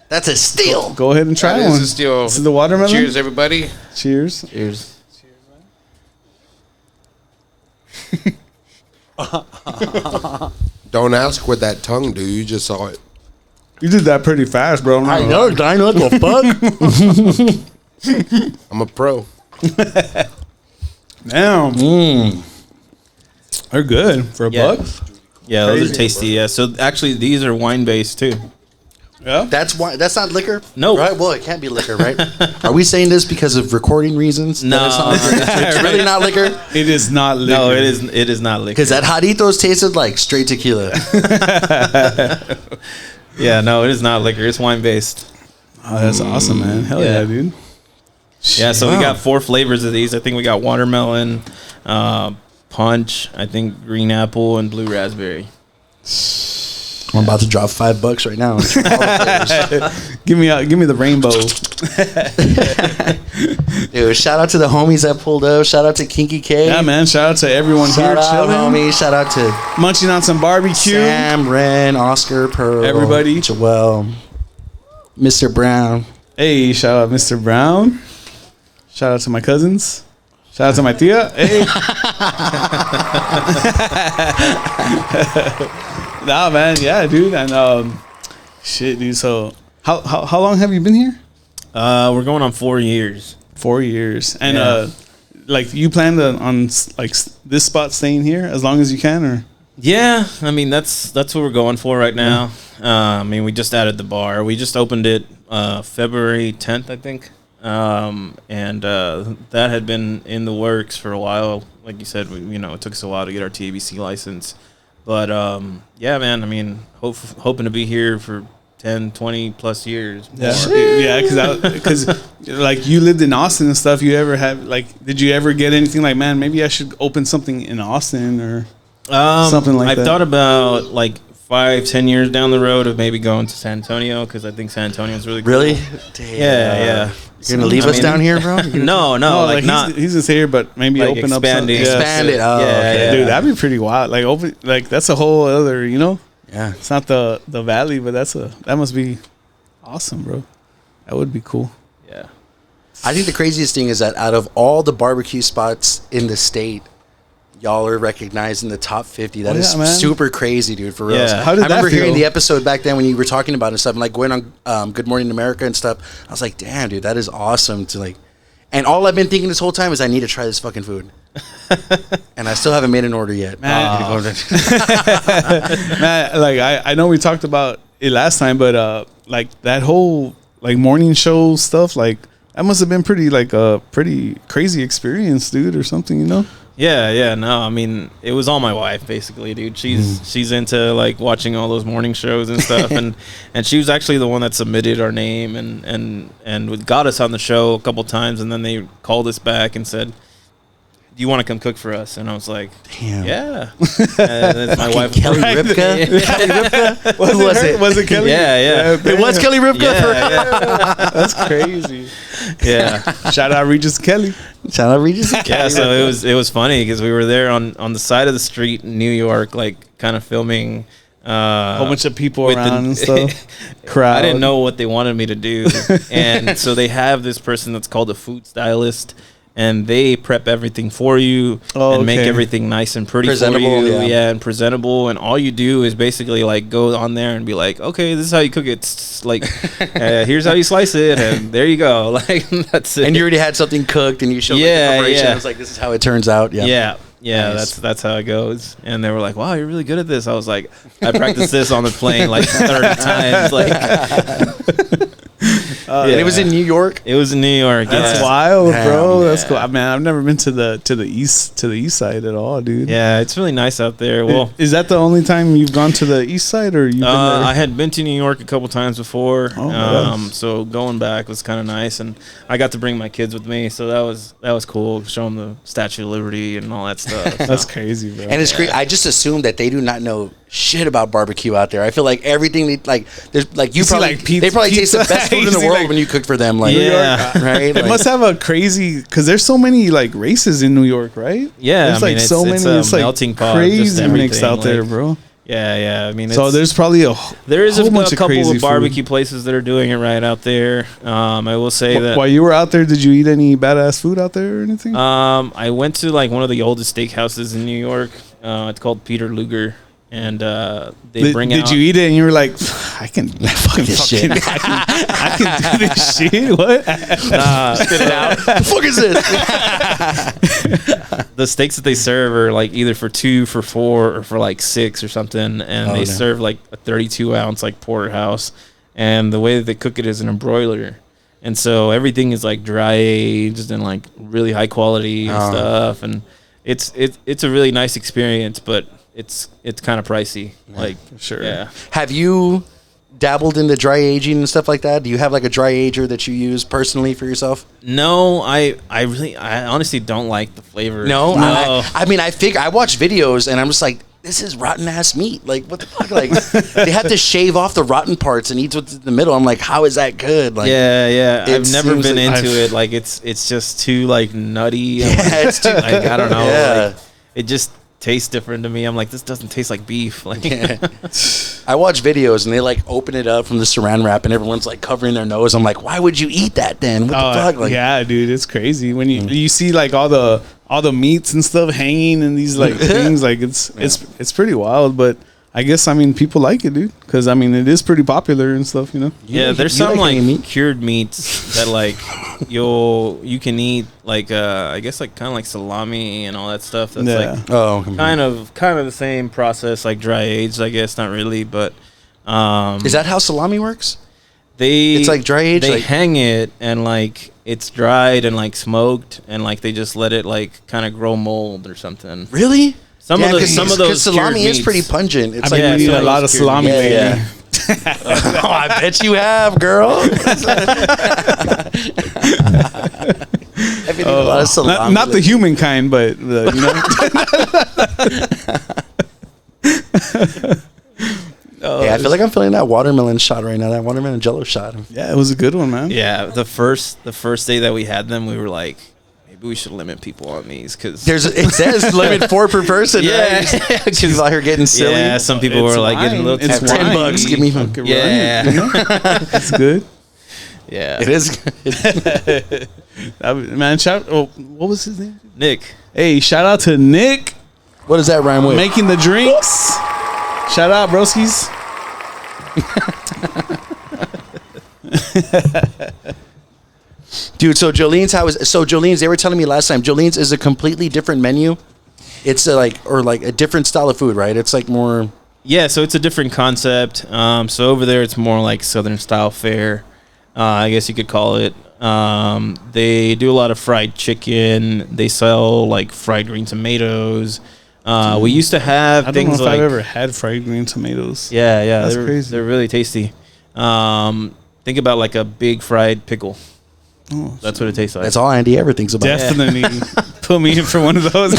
That's a steal. Go ahead and try That one. is a steal. This is the watermelon. Cheers, everybody. Cheers. Don't ask what that tongue do. You just saw it. You did that pretty fast, bro. I know what the fuck. I'm a pro. Damn. They're good for a buck. Yeah, those Crazy. are tasty. Yeah. So actually, these are wine based too. Yeah. That's why. That's not liquor. No. Right. Well, it can't be liquor, right? Are we saying this because of recording reasons? No. That it's, not liquor? It's really not liquor. It is not liquor. No, it is. It is not liquor. Because that Jaritos tasted like straight tequila. Yeah, no, it is not liquor. It's wine based. Oh, that's awesome, man. Hell yeah, dude. Yeah, so we Wow. got 4 flavors of these. I think we got watermelon, punch, I think green apple, and blue raspberry. I'm about to drop $5 right now. Give me the rainbow. Dude, shout out to the homies that pulled up. Shout out to Kinky K. Yeah, man. Shout out to everyone Shout here out, chilling, homies. Shout out to munching on some barbecue. Sam, Ren, Oscar, Pearl, Everybody. Joel, Mr. Brown. Hey, shout out Mr. Brown. Shout out to my cousins. Shout out to my tia. Hey. Nah, man. Yeah, dude. And shit, dude. So how long have you been here? We're going on 4 years. 4 years. And Yeah. like you plan on like this spot staying here as long as you can, or? Yeah, I mean that's what we're going for right now. I mean we just added the bar. We just opened it February 10th, I think. And that had been in the works for a while. Like you said, it took us a while to get our TABC license. But yeah, man, I mean, hoping to be here for 10, 20 plus years. Yeah, more. yeah, because like you lived in Austin and stuff. You ever have did you ever get anything like, man, maybe I should open something in Austin or something like that? I've thought about like 5-10 years down the road of maybe going to San Antonio because I think San Antonio is really cool. Really? Damn. Yeah. You're going to leave us down here, bro? No, like not. he's just here, but maybe Like open expanding. up something. Expand it. Oh, Yeah, okay. yeah. Dude, that'd be pretty wild. Like open, like that's a whole other, Yeah. It's not the valley, but that must be awesome, bro. That would be cool. Yeah. I think the craziest thing is that out of all the barbecue spots in the state, y'all are recognized in the top 50. That is man. super crazy, dude, for real. Yeah. How did I remember that feel? hearing the episode back then when you were talking about it and stuff, and like going on Good Morning America and stuff. I was like, damn, dude, that is awesome to like. And all I've been thinking this whole time is I need to try this fucking food. And I still haven't made an order yet. Man, like I know we talked about it last time, but like that whole like morning show stuff, like that must have been pretty like a pretty crazy experience, dude, or something, Yeah, no, I mean, it was all my wife, basically, dude. She's into, like, watching all those morning shows and stuff, and she was actually the one that submitted our name and got us on the show a couple times, and then they called us back and said, do you want to come cook for us? And I was like, Damn. yeah. And it's my wife. Kelly Ripka? Kelly Ripka? Who was it? Was it Kelly? Yeah. It was Kelly Ripka? Yeah. That's crazy. Yeah. Shout out Regis Kelly. Shout out Regis. Yeah, so it was funny because we were there on the side of the street in New York, like kind of filming A whole bunch of people with around and stuff. Crowd. I didn't know what they wanted me to do, and so they have this person that's called a food stylist, and they prep everything for you and make okay. everything nice and pretty Presentable, for you, yeah. and presentable. And all you do is basically like go on there and be like, okay, this is how you cook it. It's like, here's how you slice it, and there you go. Like that's it. And you already had something cooked, and you showed Yeah, the preparation. yeah. It was like, this is how it turns out. Yeah, Nice. that's how it goes. And they were like, "Wow, you're really good at this." I was like, "I practiced this on the plane like 30 times." Like, And it was in New York. it was in New York. That's yeah. wild, bro. Damn, That's yeah. cool. Man, I've never been to the east side at all, dude. Yeah, it's really nice out there. Well, Is that the only time you've gone to the east side, or you've been there? I had been to New York a couple times before, Oh, nice. so going back was kind of nice, and I got to bring my kids with me, so that was cool. Show them the Statue of Liberty and all that stuff. That's crazy, bro. And it's great. I just assume that they do not know shit about barbecue out there. I feel like everything there's like you see, probably like, pizza- they probably taste the pizza. best food You in the see, world like- when you cook for them. Like, Yeah. right? It Like, must have a crazy, because there's so many like races in New York, right? Yeah, there's I mean, like so it's many. a It's like melting pot of just crazy mixed everything, out there, like- bro. yeah. I mean, So it's, there's probably there is whole a bunch of couple crazy of food. barbecue places that are doing it right out there. I will say that. While you were out there, did you eat any badass food out there or anything? I went to like one of the oldest steakhouses in New York. It's called Peter Luger, and they bring out. Did you eat it and you were like, I can fucking this shit. I can do this shit. What? Spit it out. The fuck is this? The steaks that they serve are like either for 2, for 4, or for like 6 or something, and they serve like a 32-ounce like porterhouse, and the way that they cook it is in a broiler, and so everything is like dry aged and like really high quality and stuff, and it's a really nice experience, but it's kind of pricey. Like sure. Yeah. Have you dabbled in the dry aging and stuff like that? Do you have like a dry ager that you use personally for yourself? No, I honestly don't like the flavor. No. No. I mean, I watch videos and I'm just like, this is rotten ass meat. Like, what the fuck? Like, they have to shave off the rotten parts and eat what's in the middle. I'm like, how is that good? Like, yeah. it I've never been seems like into it. Like, it's just too like nutty. Yeah, it's too. Like, I don't know. Yeah. Like, it just tastes different to me. I'm like, this doesn't taste like beef. Like, I watch videos and they like open it up from the saran wrap and everyone's like covering their nose. I'm like, why would you eat that then? What the fuck? Like, yeah, dude, it's crazy when you see like all the meats and stuff hanging in these like things. Like it's pretty wild, but I guess, I mean, people like it, dude, because I mean it is pretty popular and stuff, you know. yeah, there's some like cured meats that like you can eat, like I guess like kind of like salami and all that stuff. That's like kind of the same process, like dry aged, I guess. Not really, but is that how salami works? It's like dry aged. They like, hang it and like it's dried and like smoked and like they just let it like kind of grow mold or something. really? Some of those salami cured is pretty meats. pungent. It's I mean, we eat a lot of salami lately. Yeah. Oh, I bet you have, girl. I've been eating a lot of salami. Not the human kind, but you know. Yeah, I feel like I'm feeling that watermelon shot right now. That watermelon jello shot. Yeah, it was a good one, man. Yeah, the first day that we had them, we were like, maybe we should limit people on these because It says limit 4 per person. Yeah, right? People out here getting silly. yeah, some people were like getting a little It's too $10 wine. give me Fucking Yeah. wine, you know? It's good. Yeah, It is good. Man, what was his name? Nick. Hey, shout out to Nick What does that rhyme with? making the drinks. Shout out, broskies. Dude, so Jolene's, they were telling me last time, Jolene's is a completely different menu. It's a different style of food, right? It's like more... Yeah, so it's a different concept. So over there, it's more like Southern style fare, I guess you could call it. They do a lot of fried chicken. They sell like fried green tomatoes. We used to have I don't things know if like... I've ever had fried green tomatoes. Yeah, That's crazy. They're really tasty. Think about like a big fried pickle. Oh, That's what it tastes like. That's all Andy ever thinks about. definitely put me in for one of those.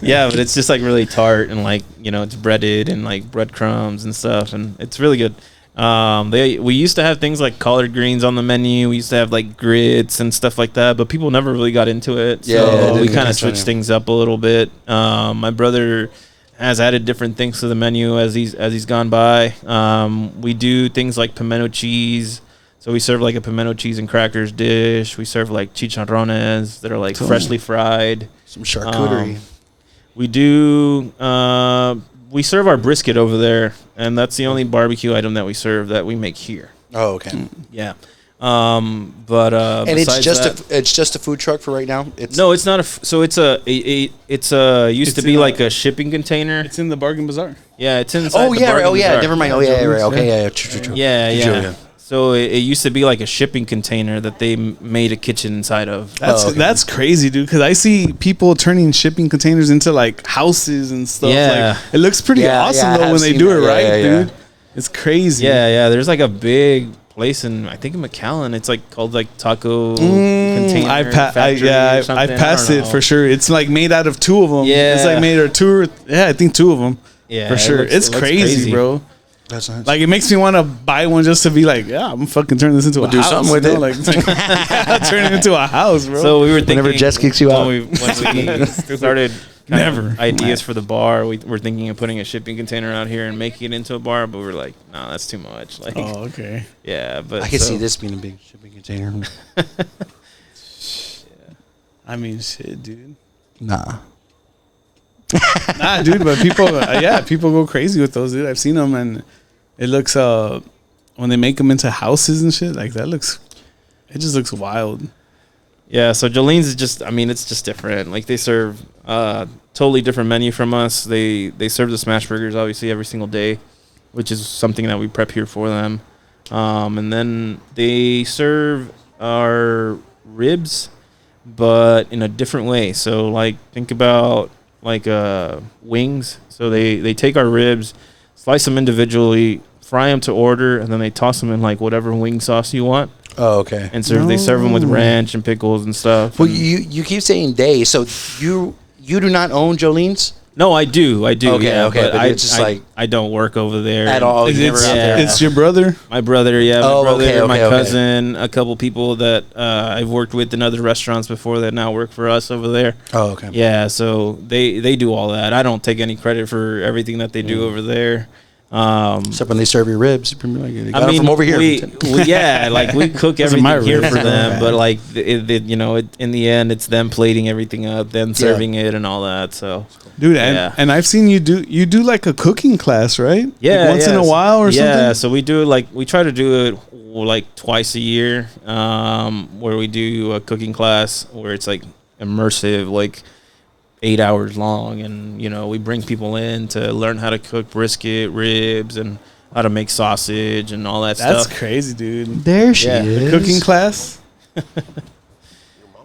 Yeah, but it's just like really tart and like, you know, it's breaded and like breadcrumbs and stuff, and it's really good. We used to have things like collard greens on the menu. We used to have like grits and stuff like that, but people never really got into it. So we kind of switched things up a little bit. My brother has added different things to the menu as he's gone by. We do things like pimento cheese. So we serve like a pimento cheese and crackers dish. We serve like chicharrones that are like freshly fried. Some charcuterie. We do. We serve our brisket over there, and that's the only barbecue item that we serve that we make here. Oh, okay. Yeah. But And it's just a food truck for right now. no, it's not so it's used to be like a shipping container. It's in the Bargain Bazaar. Yeah, it's inside. Oh the yeah, Bargain Bazaar. never mind. Oh yeah, right. Okay, yeah. True. Yeah. So it used to be like a shipping container that they made a kitchen inside of. That's crazy, dude. Because I see people turning shipping containers into like houses and stuff. Yeah. Like, it looks pretty awesome though when they do it right, dude. It's crazy. Yeah. There's like a big place I think in McAllen. It's like called like Taco Container I've Factory or something. passed it for sure. It's like made out of 2 of them. Yeah. It's like made of 2 I think 2 of them. Yeah, for sure. it It's looks crazy, bro. That's nice. Like, it makes me want to buy one just to be like, yeah, I'm fucking turning this into a do house. something with you know? it. Like, turn it into a house, bro. So we were thinking Whenever Jess kicks you out. when we started ideas for the bar, we were thinking of putting a shipping container out here and making it into a bar, but we were like, nah, that's too much. Like, Oh, okay. yeah, but I can see this being a big shipping container. I mean, shit, dude. Nah. Nah, dude, but people, people go crazy with those, dude. I've seen them, and it looks when they make them into houses and shit, like it just looks wild. Yeah, so Jolene's is just, I mean, it's just different. Like, they serve totally different menu from us. They serve the smash burgers, obviously, every single day, which is something that we prep here for them. And then they serve our ribs, but in a different way. So, like, think about, like, wings. So they take our ribs, slice them individually, fry them to order, and then they toss them in, like, whatever wing sauce you want. Oh, okay. And they serve them with ranch and pickles and stuff. Well, you keep saying they, so you do not own Jolene's? No, I do. Okay, yeah, okay, but it's just I don't work over there at all. You're never out there. It's your brother? My brother, yeah. Oh, My brother, okay, my okay. cousin, a couple people that I've worked with in other restaurants before that now work for us over there. Oh, okay. Yeah, so they do all that. I don't take any credit for everything that they do over there. Except when they serve your ribs, they got I them mean, from over here. we cook everything my here ribs. for them, but like in the end, it's them plating everything up, them serving it, and all that. So, Dude, and I've seen you do like a cooking class, right? yeah, like once in a while or something. Yeah, so we do it we try to do it like twice a year, where we do a cooking class where it's like immersive, like 8 hours long, and we bring people in to learn how to cook brisket, ribs, and how to make sausage and all that That's stuff. crazy, dude. There she Yeah. is. The cooking class. I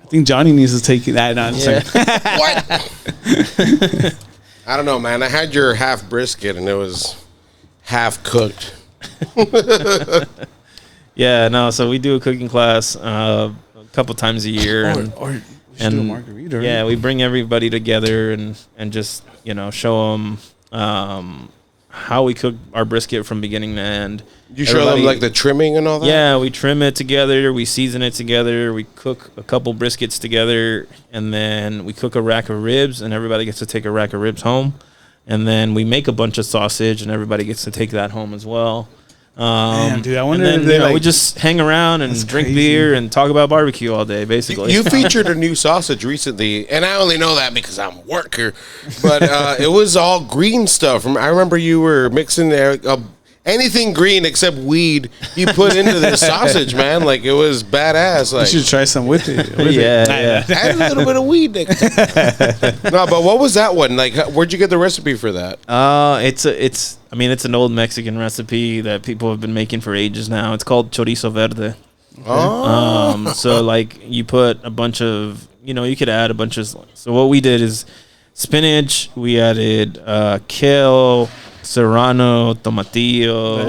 think Johnny needs to take that. No, I'm saying. What? I don't know, man. I had your half brisket and it was half cooked. Yeah, no. So we do a cooking class a couple times a year, Or you should do a margarita. Right? yeah, we bring everybody together and just show them how we cook our brisket from beginning to end. You show them like the trimming and all that? Yeah, we trim it together, we season it together, we cook a couple briskets together, and then we cook a rack of ribs, and everybody gets to take a rack of ribs home. And then we make a bunch of sausage, and everybody gets to take that home as well. Damn, dude, I wonder and if then, they we just hang around and drink crazy. beer and talk about barbecue all day, basically. You featured a new sausage recently, and I only know that because I'm a worker. But it was all green stuff. I remember you were mixing anything green except weed. You put into this sausage, man. Like, it was badass. Like, You should try some with it. yeah. add a little bit of weed next time. No, but what was that one? Like, where'd you get the recipe for that? It's an old Mexican recipe that people have been making for ages now. It's called chorizo verde. Oh. So like you put a bunch of, you could add a bunch of. So what we did is spinach. We added kale, serrano, tomatillo,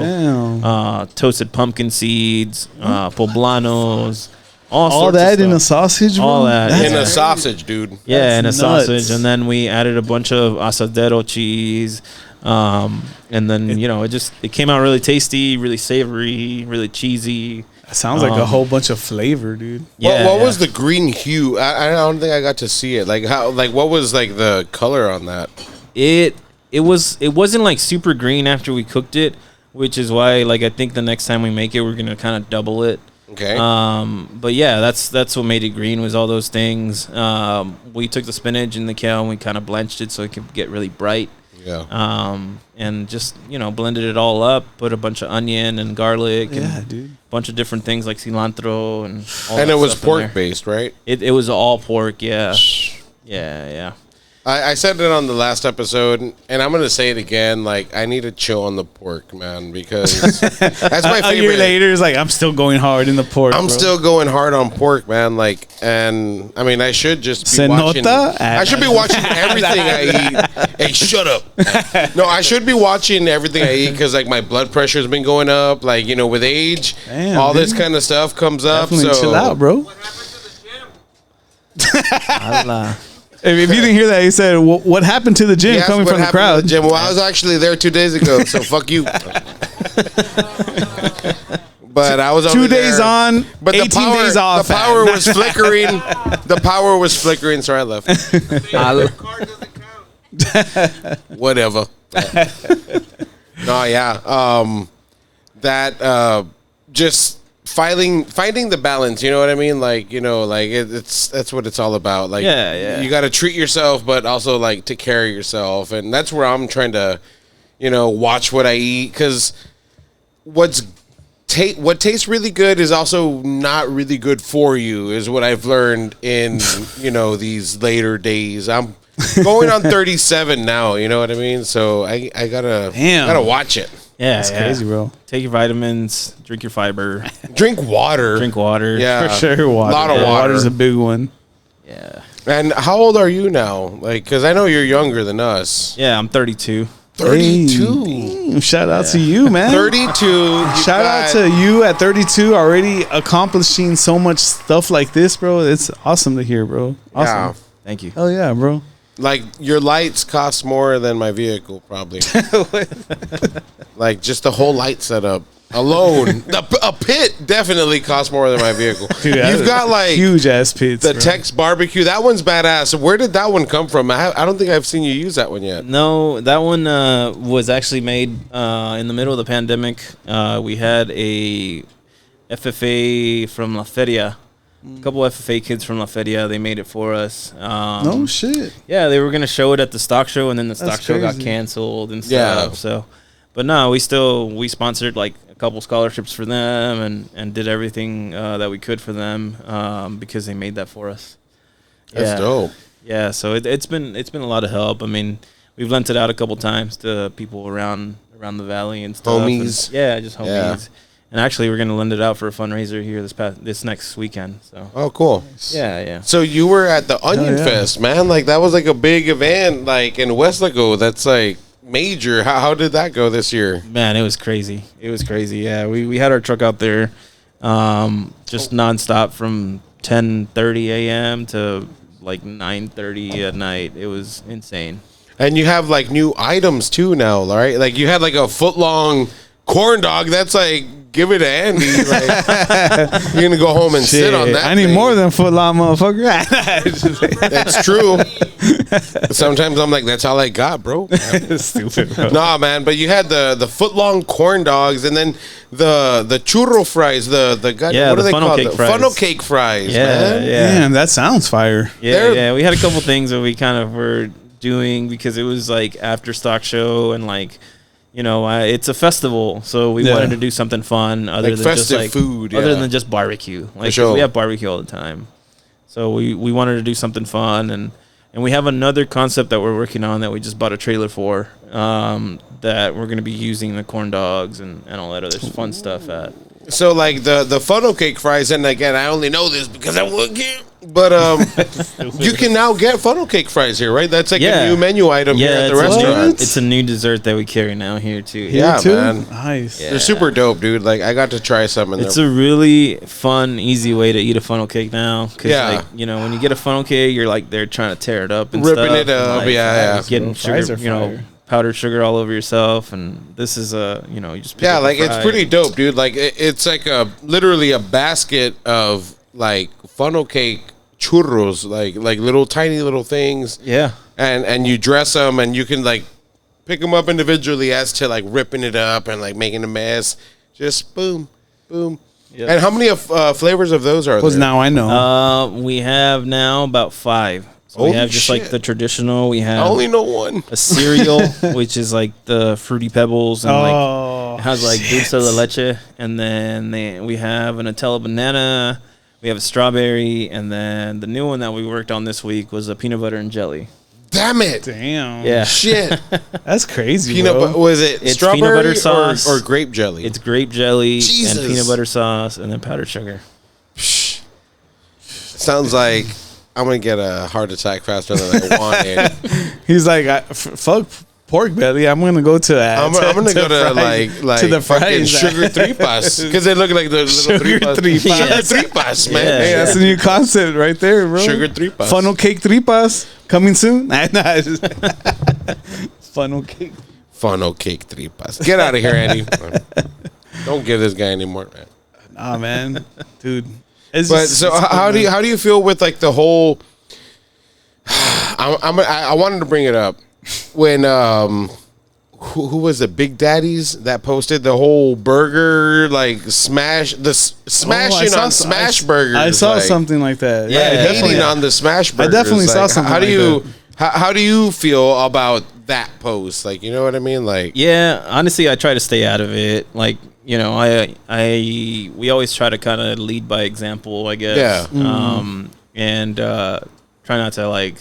toasted pumpkin seeds, poblanos. All that in a sausage, bro? All that. In a sausage, dude. Yeah, That's in a nuts. sausage, and then we added a bunch of asadero cheese, and then it came out really tasty, really savory, really cheesy. That sounds like a whole bunch of flavor, dude. Yeah, What was the green hue? I don't think I got to see it. Like, how? Like, what was like the color on that? It wasn't like super green after we cooked it, which is why like I think the next time we make it, we're gonna kind of double it. Okay. But yeah, that's what made it green was all those things. We took the spinach and the kale and we kind of blanched it so it could get really bright. Yeah. And just blended it all up. Put a bunch of onion and garlic Yeah, and dude. a bunch of different things like cilantro and all And that it was stuff in there. pork based, right? It was all pork. Yeah. Yeah. I said it on the last episode, and I'm gonna say it again. Like, I need to chill on the pork, man, because that's my A year favorite. later, it's like, I'm still going hard in the pork, I'm bro. still going hard on pork, man. Like, and I mean, I should just be Se watching. nota? I should be watching everything I eat. Hey, shut up. No, I should be watching everything I eat because like my blood pressure's been going up. Like, with age, Damn, all this dude. kind of stuff comes up. Definitely So chill out, bro. Allah. If you didn't hear that, he said, "What happened to the gym Yes, coming what from the happened to crowd?" Gym. Well, I was actually there 2 days ago, so fuck you. But I was 2 only days there. on, But 18 days off. The power was flickering. The power was flickering, so I left. Whatever. No, yeah. That just finding the balance, you know what I mean? Like, like that's what it's all about. Like, you got to treat yourself, but also like take care of yourself, and that's where I'm trying to, watch what I eat, because what tastes really good is also not really good for you, is what I've learned in these later days. I'm going on 37 now, you know what I mean? So I gotta watch it. Yeah, That's crazy, bro. Take your vitamins, drink your fiber, drink water. Yeah, for sure. Water. A lot of water. Water's a big one. Yeah. And how old are you now? Like, because I know you're younger than us. Yeah, I'm 32. 32. Hey, shout out to you, man. 32. Shout out to you at 32, already accomplishing so much stuff like this, bro. It's awesome to hear, bro. Awesome. Yeah. Thank you. Hell yeah, bro. Like, your lights cost more than my vehicle, probably. Like, just the whole light setup alone. A pit definitely costs more than my vehicle. Dude, you've got, like, huge ass pits. the bro. Tex barbecue. That one's badass. Where did that one come from? I don't think I've seen you use that one yet. No, that one was actually made in the middle of the pandemic. We had a FFA from La Feria. A couple FFA kids from La Feria, they made it for us. No shit. Yeah, they were gonna show it at the stock show, and then the stock That's show got crazy. canceled and Yeah. stuff. So, but no, we sponsored like a couple scholarships for them, and did everything that we could for them because they made that for us. That's dope. Yeah, so it's been a lot of help. I mean, we've lent it out a couple times to people around the valley and stuff. Homies. And, yeah, just homies. Yeah. And actually, we're gonna lend it out for a fundraiser here this next weekend. So. Oh, cool. Yeah. So you were at the Onion yeah. Fest, man. Like, that was like a big event, like in Westlaco. That's like major. How did that go this year? Man, it was crazy. Yeah, we had our truck out there, just nonstop from 10:30 a.m. to like 9:30 at night. It was insane. And you have like new items too now, right? Like, you had like a foot-long corn dog. That's like, give it to Andy. Like, you're gonna go home and sit on that. I need thing. more than foot long, motherfucker. That's true. Sometimes I'm like, that's all I got, bro. Stupid, bro. Nah, man. But you had the foot-long corn dogs, and then the churro fries. The Yeah, what the are they funnel called? cake The fries. funnel cake fries. Yeah, man. yeah. Damn, that sounds fire. Yeah, we had a couple things that we kind of were doing because it was like after stock show and like, it's a festival, so we Yeah. wanted to do something fun other Like than festive just like food, other yeah. than just barbecue. Like, 'cause sure. we have barbecue all the time, so we wanted to do something fun, and we have another concept that we're working on that we just bought a trailer for, that we're going to be using the corn dogs and all that other fun stuff at. So like the funnel cake fries, and again, I only know this because I work here. But you can now get funnel cake fries here, right? That's like a new menu item here at the restaurant. It's a new dessert that we carry now here too. Yeah, Too? man. Nice. Yeah. They're super dope, dude. Like, I got to try some in It's there. a really fun, easy way to eat a funnel cake now. Cause Yeah. like, when you get a funnel cake, you're like they're trying to tear it up and Ripping stuff, it up, and, like, yeah. getting Fries sugar, are fire. powdered sugar all over yourself. And this is you just pick Yeah, up a like, it's fry. pretty dope, dude. Like, it's like literally a basket of like funnel cake churros, like little tiny little things. Yeah. And you dress them, and you can like pick them up individually as to like ripping it up and like making a mess. Just boom, boom. Yep. And how many flavors of those are Because there? now I know. We have now about 5. So Holy we have just like shit. the traditional. We I have only know one. a cereal, which is like the Fruity Pebbles and like Oh, it has like dulce de leche, and then we have a Nutella banana, we have a strawberry, and then the new one that we worked on this week was a peanut butter and jelly. Damn it. damn. Yeah, Shit. That's crazy, Peanut bro. butter. Was it It's strawberry peanut butter sauce. or grape jelly? it's grape jelly Jesus. and peanut butter sauce, and then powdered sugar. Sounds like I'm going to get a heart attack faster than I wanted. He's like, fuck pork belly. I'm gonna go to. I'm going to go to fries- like to the fucking fries. sugar tripas. Because they look like the little Sugar tripas. tripas. Sugar tripas, man. Yeah. Hey, that's a new concept right there, bro. Sugar tripas. Funnel cake tripas coming soon. Nah, it's just- funnel cake. Funnel cake tripas. Get out of here, Andy. Don't give this guy anymore, man. Nah, man, dude. It's But just- so it's how cool, do you feel with like the whole? I wanted to bring it up when who was the Big Daddies that posted the whole burger like smashing on smash burgers. I saw like, something like that. Yeah, hating on the smash burgers. I definitely saw Like, something How do like you that. how do you feel about that post? Like, you know what I mean? Like, Yeah, honestly, I try to stay out of it. Like, you know, we always try to kind of lead by example, I guess. Yeah. And try not to like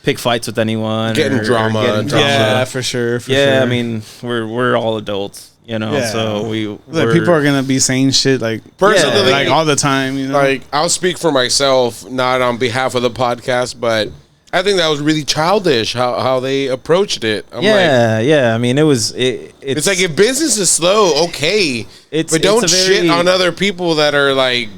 pick fights with anyone. Getting drama. Yeah, for sure. I mean, we're all adults, you know. Yeah. So Like, people are gonna be saying shit like Personally, like all the time. You know, like, I'll speak for myself, not on behalf of the podcast, but I think that was really childish how they approached it. I'm like, yeah. I mean, it's like if business is slow, okay, but don't shit on other people that are like,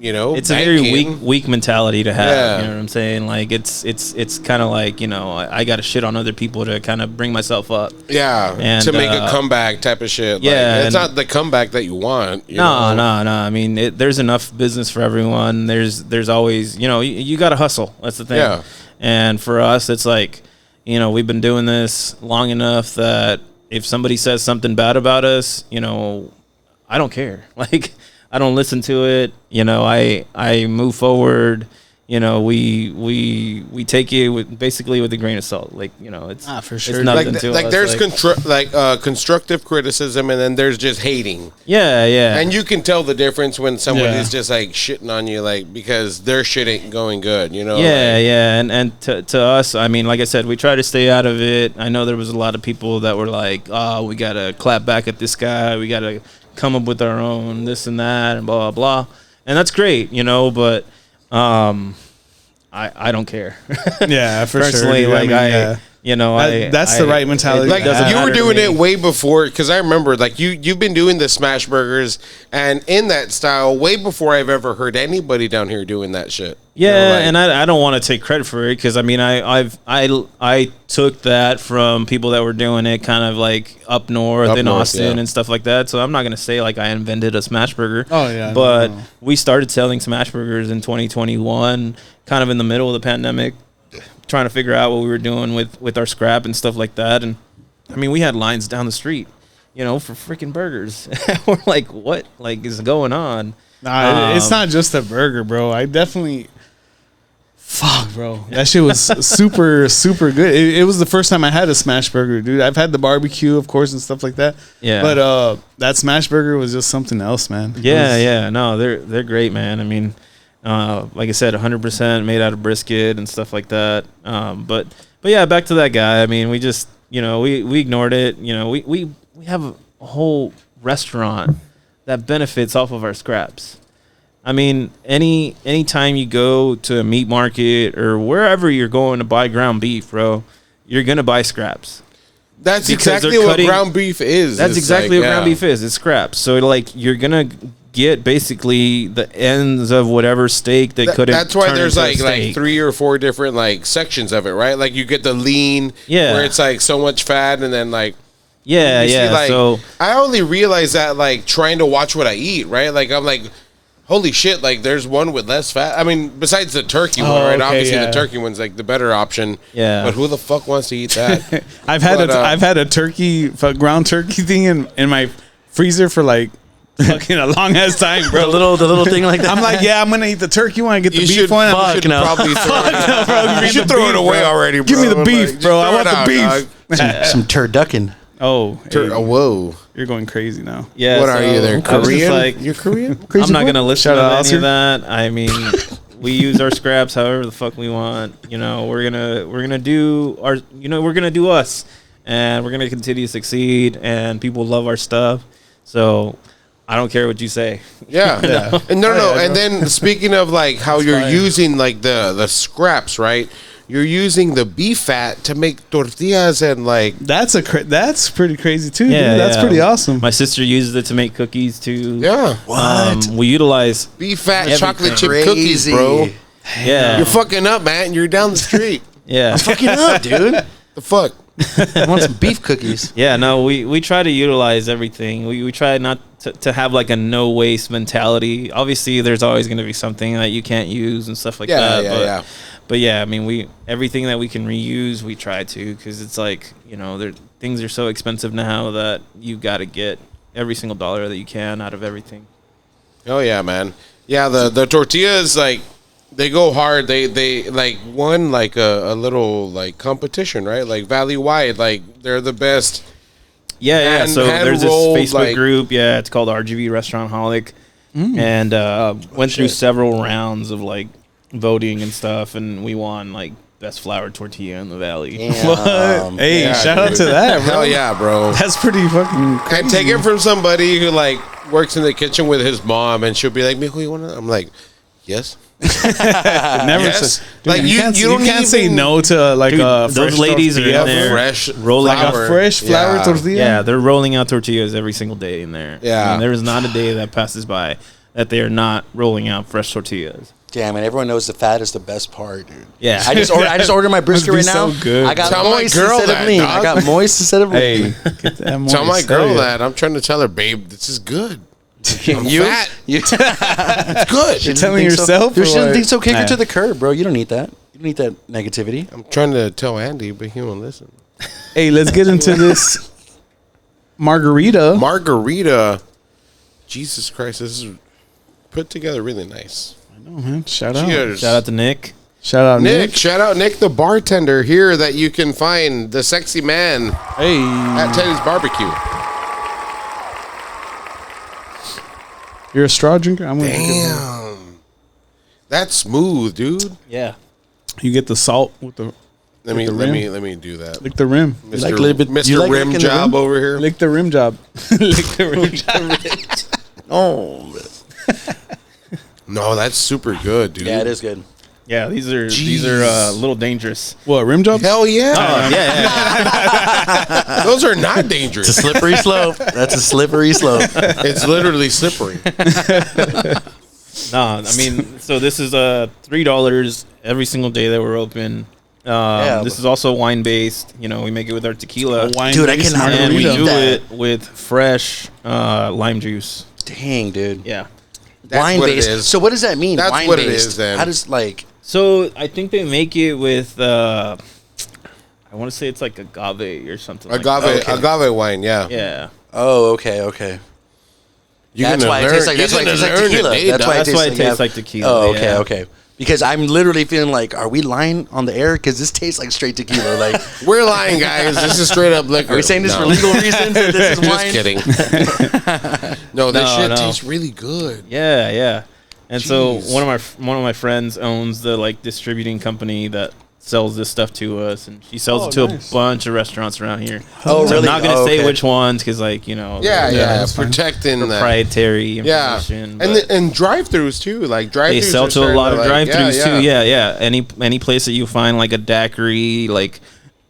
you know, it's a very weak mentality to have. Yeah. You know what I'm saying? Like it's kind of like, you know, I got to shit on other people to kind of bring myself up. Yeah, And, to make a comeback type of shit. Yeah, like, it's not the comeback that you want. You No. know? I mean, there's enough business for everyone. There's always, you know, you got to hustle. That's the thing. Yeah. And for us, it's like, you know, we've been doing this long enough that if somebody says something bad about us, you know, I don't care. Like, I don't listen to it. You know, I move forward. You know, we take it basically with a grain of salt. Like, you know, it's for sure. It's nothing Like, to like us. there's constructive criticism, and then there's just hating. Yeah. And you can tell the difference when someone Yeah. is just like shitting on you, like, because their shit ain't going good, you know? Yeah, like, yeah, and to us, I mean, like I said, we try to stay out of it. I know there was a lot of people that were like, "Oh, we gotta clap back at this guy. We gotta come up with our own this and that and blah blah blah," and that's great, you know. But I don't care. yeah, for Personally, sure. dude. like you know, that's the right mentality. Like, to have. you were matter to doing me. it way before, because I remember, like, you've been doing the smash burgers and in that style way before I've ever heard anybody down here doing that shit. Yeah, You know, like- and I don't want to take credit for it because I mean I took that from people that were doing it kind of like up north Up in north, Austin yeah. and stuff like that. So I'm not gonna say like I invented a smash burger. Oh, yeah, but no. we started selling smash burgers in 2021, kind of in the middle of the pandemic, trying to figure out what we were doing with our scrap and stuff like that. And I mean, we had lines down the street, you know, for freaking burgers. We're like, what like is going on? Nah, it's not just a burger, bro. I definitely. Fuck, bro. That shit was super, super good. It was the first time I had a smash burger, dude. I've had the barbecue, of course, and stuff like that. Yeah. But that smash burger was just something else, man. Yeah. No, they're great, man. I mean, like I said, 100% made out of brisket and stuff like that. But yeah, back to that guy. I mean, we just, you know, we ignored it. You know, we have a whole restaurant that benefits off of our scraps. I mean, any time you go to a meat market or wherever you're going to buy ground beef, bro, you're gonna buy scraps. That's Because exactly they're what cutting- ground beef is. That's It's exactly like, what ground yeah. beef is. It's scraps. So like you're gonna get basically the ends of whatever steak they couldn't. That's why turn there's into a like steak. 3 or 4 different like sections of it, right? Like you get the lean, Yeah. where it's like so much fat, and then like Yeah, you see, yeah. like, So I only realized that like trying to watch what I eat, right? Like I'm like, holy shit! Like there's one with less fat. I mean, besides the turkey one, right? okay, Obviously yeah. the turkey one's like the better option. Yeah. But who the fuck wants to eat that? I've had But, I've had a ground turkey thing in my freezer for like fucking a long ass time, bro. The little thing like that. I'm like, yeah, I'm gonna eat the turkey one. I get the You beef should, one. you should no. probably throw it. bro, give me You should the throw beef, it away bro. already, bro. Give me the Like, beef, just bro. I throw want it the out, beef. dog. some turducken. Oh, hey, Whoa. you're going crazy now. yeah. What so are you there? I was just Korean? like, You're Korean? I'm not gonna listen Shout to out any Oscar. of that. I mean, we use our scraps however the fuck we want. You know, we're gonna do our. You know, we're gonna do us, and we're gonna continue to succeed. And people love our stuff. So I don't care what you say. Yeah. Yeah. And no. Yeah, And then speaking of like how you're fire. using like the scraps, right? You're using the beef fat to make tortillas and like That's that's pretty crazy too, Yeah, dude. That's yeah. pretty awesome. My sister uses it to make cookies too. yeah, We utilize. beef fat Everything. chocolate chip cookies, bro. Yeah. You're fucking up, man. You're down the street. Yeah. Fucking up, dude. The fuck? I want some beef cookies. Yeah, no, we try to utilize everything. We try not to have like a no waste mentality. Obviously, there's always going to be something that you can't use and stuff like that. But yeah, I mean, everything that we can reuse, we try to, because it's like, you know, things are so expensive now that you got to get every single dollar that you can out of everything. Oh yeah, man. Yeah, the tortillas, like, they go hard. They like won like a little like competition, right? Like valley wide, like they're the best. Yeah. So there's this hand-rolled, Facebook like- group. Yeah, it's called RGV Restaurant Holic, and went through several rounds of like voting and stuff, and we won like best flour tortilla in the valley. What? Hey, Yeah, shout out dude. to that, bro. Hell yeah, bro. That's pretty fucking crazy. I take it from somebody who like works in the kitchen with his mom, and she'll be like, "Mijo, you wanna?" I'm like, "Yes." Never Yes. say, Like, dude, you you don't can't say even- no to like Dude, a those fresh ladies are tortilla. in there Fresh rolling like flour. a fresh flour Yeah. tortilla. Yeah, they're rolling out tortillas every single day in there. Yeah. I mean, there is not a day that passes by that they are not rolling out fresh tortillas. Damn, and everyone knows the fat is the best part, dude. Yeah. I just ordered my brisket Must right be now. so good. I got Tell my moist girl instead that, of lean. dog. I got moist instead of Hey, lean. get that Tell my moist. girl Oh, yeah. that. I'm trying to tell her, babe, this is good. I'm You- fat. You It's good. You're telling yourself? Dude, or she doesn't what? think so. Kick her Nah. to the curb, bro. You don't need that. You don't need that negativity. I'm trying to tell Andy, but he won't listen. Hey, let's get into this margarita. Margarita. Jesus Christ, this is put together really nice. Oh, man, shout out. Cheers. Shout out to Nick. Shout out, Nick. Nick. Shout out Nick, the bartender here that you can find, the sexy man Hey. at Teddy's Barbecue. You're a straw drinker? I'm gonna drink it. Damn. That's smooth, dude. Yeah. You get the salt with the Let me the rim? let me do that. lick the rim. Mr. like a little bit- Mr. you like Rim licking the Job rim? over here. Lick the rim job. Lick the rim job. Oh, No, that's super good, dude. yeah, it is good. Yeah, these are a little dangerous. What, rim job? Hell yeah. Yeah. Those are not It's a dangerous. slippery slope. That's a slippery slope. It's literally slippery. No, I mean, so this is $3 every single day that we're open. This is also wine based. You know, we make it with our tequila, Dude, I cannot and we believe do that. it with fresh lime juice. Dang, dude. Yeah. That's Wine what it based. is. So what does that mean? That's wine what it based. is, then. How does like? So I think they make it with I want to say it's like agave or something. Agave wine, yeah. Yeah. Oh, okay. You're That's gonna why it learn- tastes like. you're That's why it gonna tastes like learn tequila. today, That's dog. why That's why it tastes like tequila. Oh, okay, yeah. okay. Because I'm literally feeling like, are we lying on the air? Because this tastes like straight tequila. Like, We're lying, guys. This is straight up liquor. are we saying this No. for legal reasons? That this is Just wine? kidding. No, this No, shit no. tastes really good. Yeah. And so Jeez. one of my friends owns the like distributing company that sells this stuff to us, and she sells Oh, it to nice. a bunch of restaurants around here. Oh, So really? I'm not gonna Oh, say okay. which ones because, like, you know, Yeah, they're yeah. that's fine. Protecting that. proprietary Yeah. information. And but and drive-throughs too. Like drive-throughs. they sell are to a starting lot of like- drive-throughs too. Yeah. Any place that you find like a daiquiri, like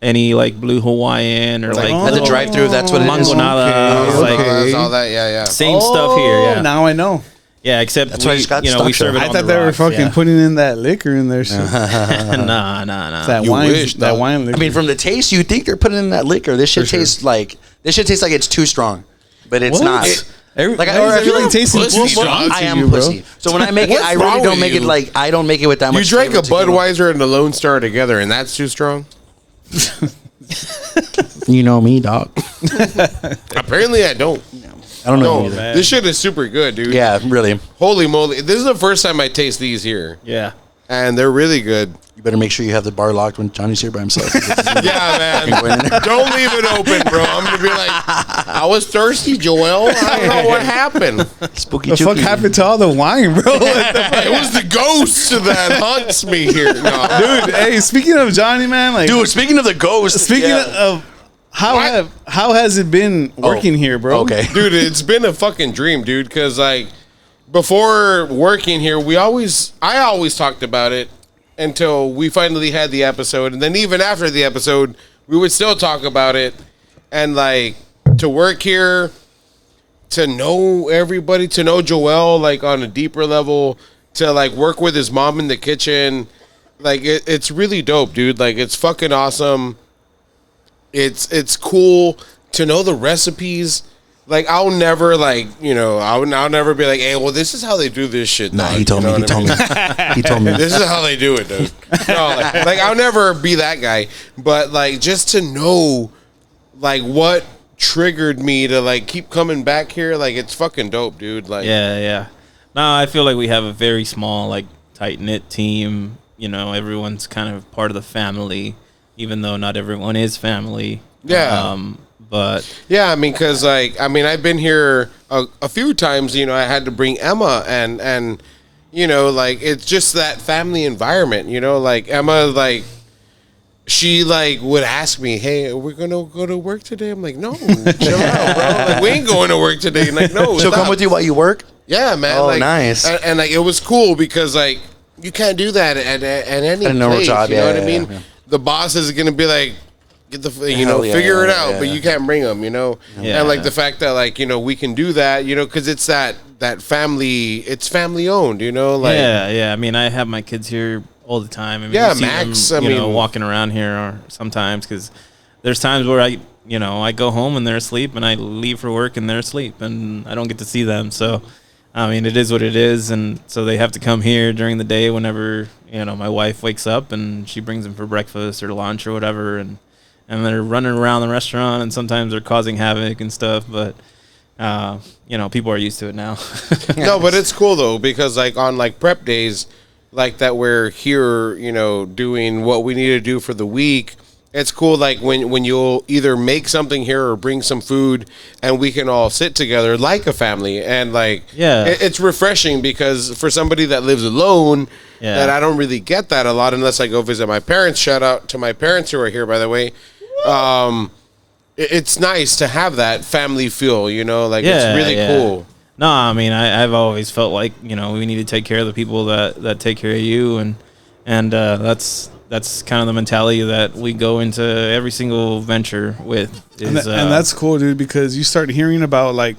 any like Blue Hawaiian or Like, like At the drive-through, that's what it is. Mangonada, it's like That's all that. Yeah. same stuff here. Yeah, Now I know. yeah. Except That's why I we, just got you know, we stock serve it show. I on thought the they were rocks, fucking yeah. putting in that liquor in there. Shit. nah. That You wine, wish, that dog. wine liquor. I mean, from the taste, you think they're putting in that liquor. This shit For sure. tastes like it's too strong, but it's What? not. Like, Like, or I feel like tasting pussy, too strong dog. to I am you, bro. pussy. So when I make it, What's I really wrong don't with make it you? like I don't make it with that much. You drank a flavor tequila. Budweiser and a Lone Star together, and that's too strong. You know me, dog. Apparently, I don't. I don't know No, either. this shit is super good, dude. Yeah, really. Holy moly! This is the first time I taste these here, Yeah. and they're really good. You better make sure you have the bar locked when Johnny's here by himself. Yeah, man. Don't leave it open, bro. I'm gonna be like, I was thirsty, Joel. I don't know what happened. Spooky The fuck chooky. happened to all the wine, bro? What the fuck? It was the ghost that haunts me here. No. Dude, hey, speaking of Johnny, man, like, Dude, speaking of the ghost. speaking of how has it been working here, bro? Okay. Dude, it's been a fucking dream, dude. Because like before working here, I always talked about it until we finally had the episode, and then even after the episode, we would still talk about it. And like to work here, to know everybody, to know Joel like on a deeper level, to like work with his mom in the kitchen, like it's really dope, dude. Like it's fucking awesome. it's cool to know the recipes. Like, I'll never, like, you know, I'll never be like, hey, well, this is how they do this shit. Nah, dog. he told me. He told me. This is how they do it, dude. No, like, I'll never be that guy. But, like, just to know, like, what triggered me to, like, keep coming back here, like, it's fucking dope, dude. Like, Yeah. No, I feel like we have a very small, like, tight-knit team. You know, everyone's kind of part of the family, even though not everyone is family. Yeah. But yeah, I mean, because, like, I mean, I've been here a few times, you know, I had to bring Emma, and you know, like, it's just that family environment, you know, like, Emma, like, she, like, would ask me, hey, are we going to go to work today? I'm like, no, chill out, bro. Like, we ain't going to work today. Like, no, She'll stop. come with you while you work? Yeah, man. Oh, like, nice. And, like, it was cool because, like, you can't do that at any At a normal place, job, you know yeah, what I mean? yeah. The boss is going to be like, get the, you know, Hell yeah, figure it out, yeah. but you can't bring them, you know? Yeah. And, like, the fact that, like, you know, we can do that, you know, because it's that family, it's family owned, you know? Like, yeah. I mean, I have my kids here all the time. I mean, Yeah, you see Max, them, I you know, mean- walking around here or sometimes because there's times where I go home and they're asleep, and I leave for work and they're asleep, and I don't get to see them. So, I mean, it is what it is, and so they have to come here during the day whenever, you know, my wife wakes up and she brings them for breakfast or lunch or whatever, and they're running around the restaurant, and sometimes they're causing havoc and stuff, but you know, people are used to it now. no, but it's cool, though, because, like, on, like, prep days, like, that we're here, you know, doing what we need to do for the week, it's cool, like, when you'll either make something here or bring some food, and we can all sit together like a family, and, like, Yeah. it's refreshing, because for somebody that lives alone, Yeah. that I don't really get that a lot unless I go visit my parents. Shout out to my parents who are here, by the way. It's nice to have that family feel, you know, like, it's really cool. No, I mean, I've always felt like, you know, we need to take care of the people that take care of you, and that's kind of the mentality that we go into every single venture with. And that's cool, dude, because you start hearing about, like,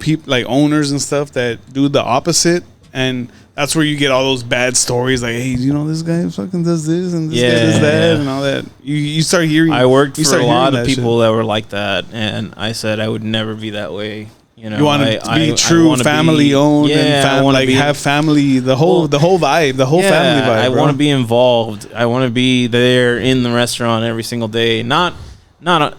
people, like, owners and stuff that do the opposite, and that's where you get all those bad stories, like, hey, you know, this guy fucking does this and this guy does that and all that. You start hearing. I worked for a lot of that people shit. that were like that, and I said I would never be that way. You know, You want to be I true, wanna family owned, and I wanna like be, have family, the whole vibe, the whole family vibe. I bro. want to be involved. I want to be there in the restaurant every single day. Not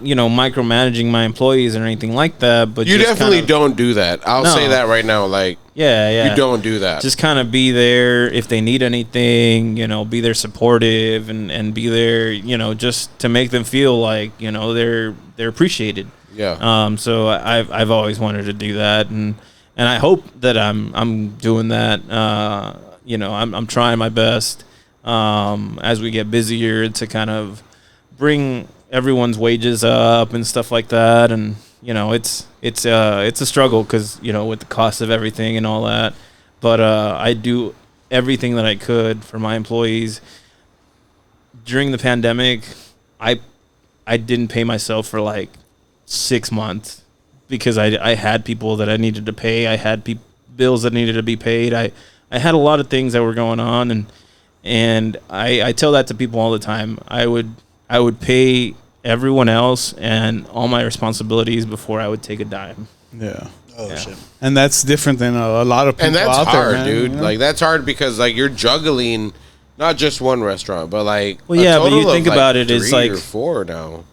you know, micromanaging my employees or anything like that. But You just definitely kind of, don't do that. I'll say that right now. Like, Yeah. you don't do that. Just kind of be there if they need anything. You know, be there supportive and be there. You know, just to make them feel like, you know, they're appreciated. Yeah. So I've always wanted to do that, and I hope that I'm doing that. You know, I'm trying my best as we get busier to kind of bring everyone's wages up and stuff like that. And you know, it's a struggle because, you know, with the cost of everything and all that. But I do everything that I could for my employees. During the pandemic, I didn't pay myself for like 6 months because I had people that I needed to pay. I had bills that needed to be paid. I had a lot of things that were going on, and I tell that to people all the time. I would pay everyone else and all my responsibilities before I would take a dime. Yeah. Oh, shit. And that's different than a lot of people And that's out hard, there, man, dude. you know? Like, that's hard because, like, you're juggling not just one restaurant, but, like, Well, a yeah, but you total of, think like, about it, it's 3 like- or 4 now.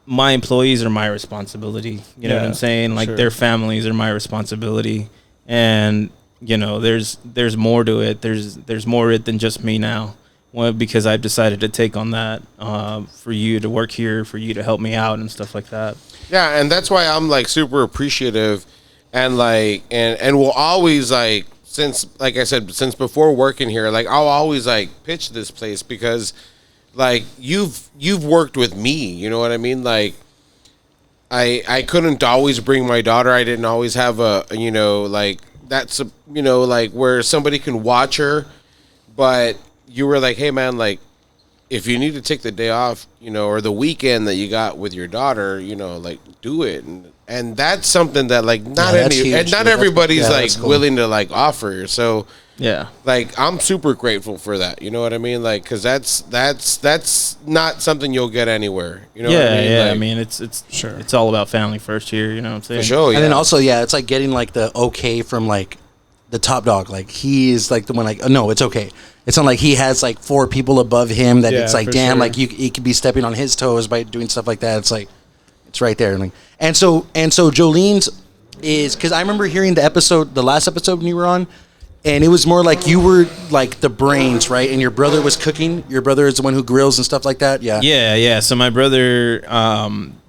My employees are my responsibility. You know what Yeah, I'm saying? Like, sure. their families are my responsibility. And, you know, there's more to it. There's more to it than just me now. Well, because I've decided to take on that for you to work here, for you to help me out and stuff like that. Yeah, and that's why I'm, like, super appreciative and, like, and will always, like, since, like I said, since before working here, like, I'll always, like, pitch this place because, like, you've worked with me, you know what I mean? Like, I couldn't always bring my daughter. I didn't always have a, you know, like, that's a, you know, like, where somebody can watch her, but you were like, hey man, like, if you need to take the day off, you know, or the weekend that you got with your daughter, you know, like, do it. And that's something that, like, not Yeah, that's huge, and not dude. everybody's Yeah, like that's cool. willing to, like, offer. So Yeah. Like, I'm super grateful for that. You know what I mean? Like, because that's not something you'll get anywhere. You know what I mean? Yeah. Like, I mean, it's all about family first here. You know what I'm saying? for sure. Yeah. And then also, yeah, it's like getting like the okay from like the top dog. Like he is like the one like, no, it's okay. It's not like he has like 4 people above him that Yeah, it's like, for damn, sure. like he could be stepping on his toes by doing stuff like that. It's like, it's right there. Like, and so Jolene's is, because I remember hearing the last episode when you were on, and it was more like you were like the brains, right? And your brother was cooking. Your brother is the one who grills and stuff like that. Yeah. Yeah. So my brother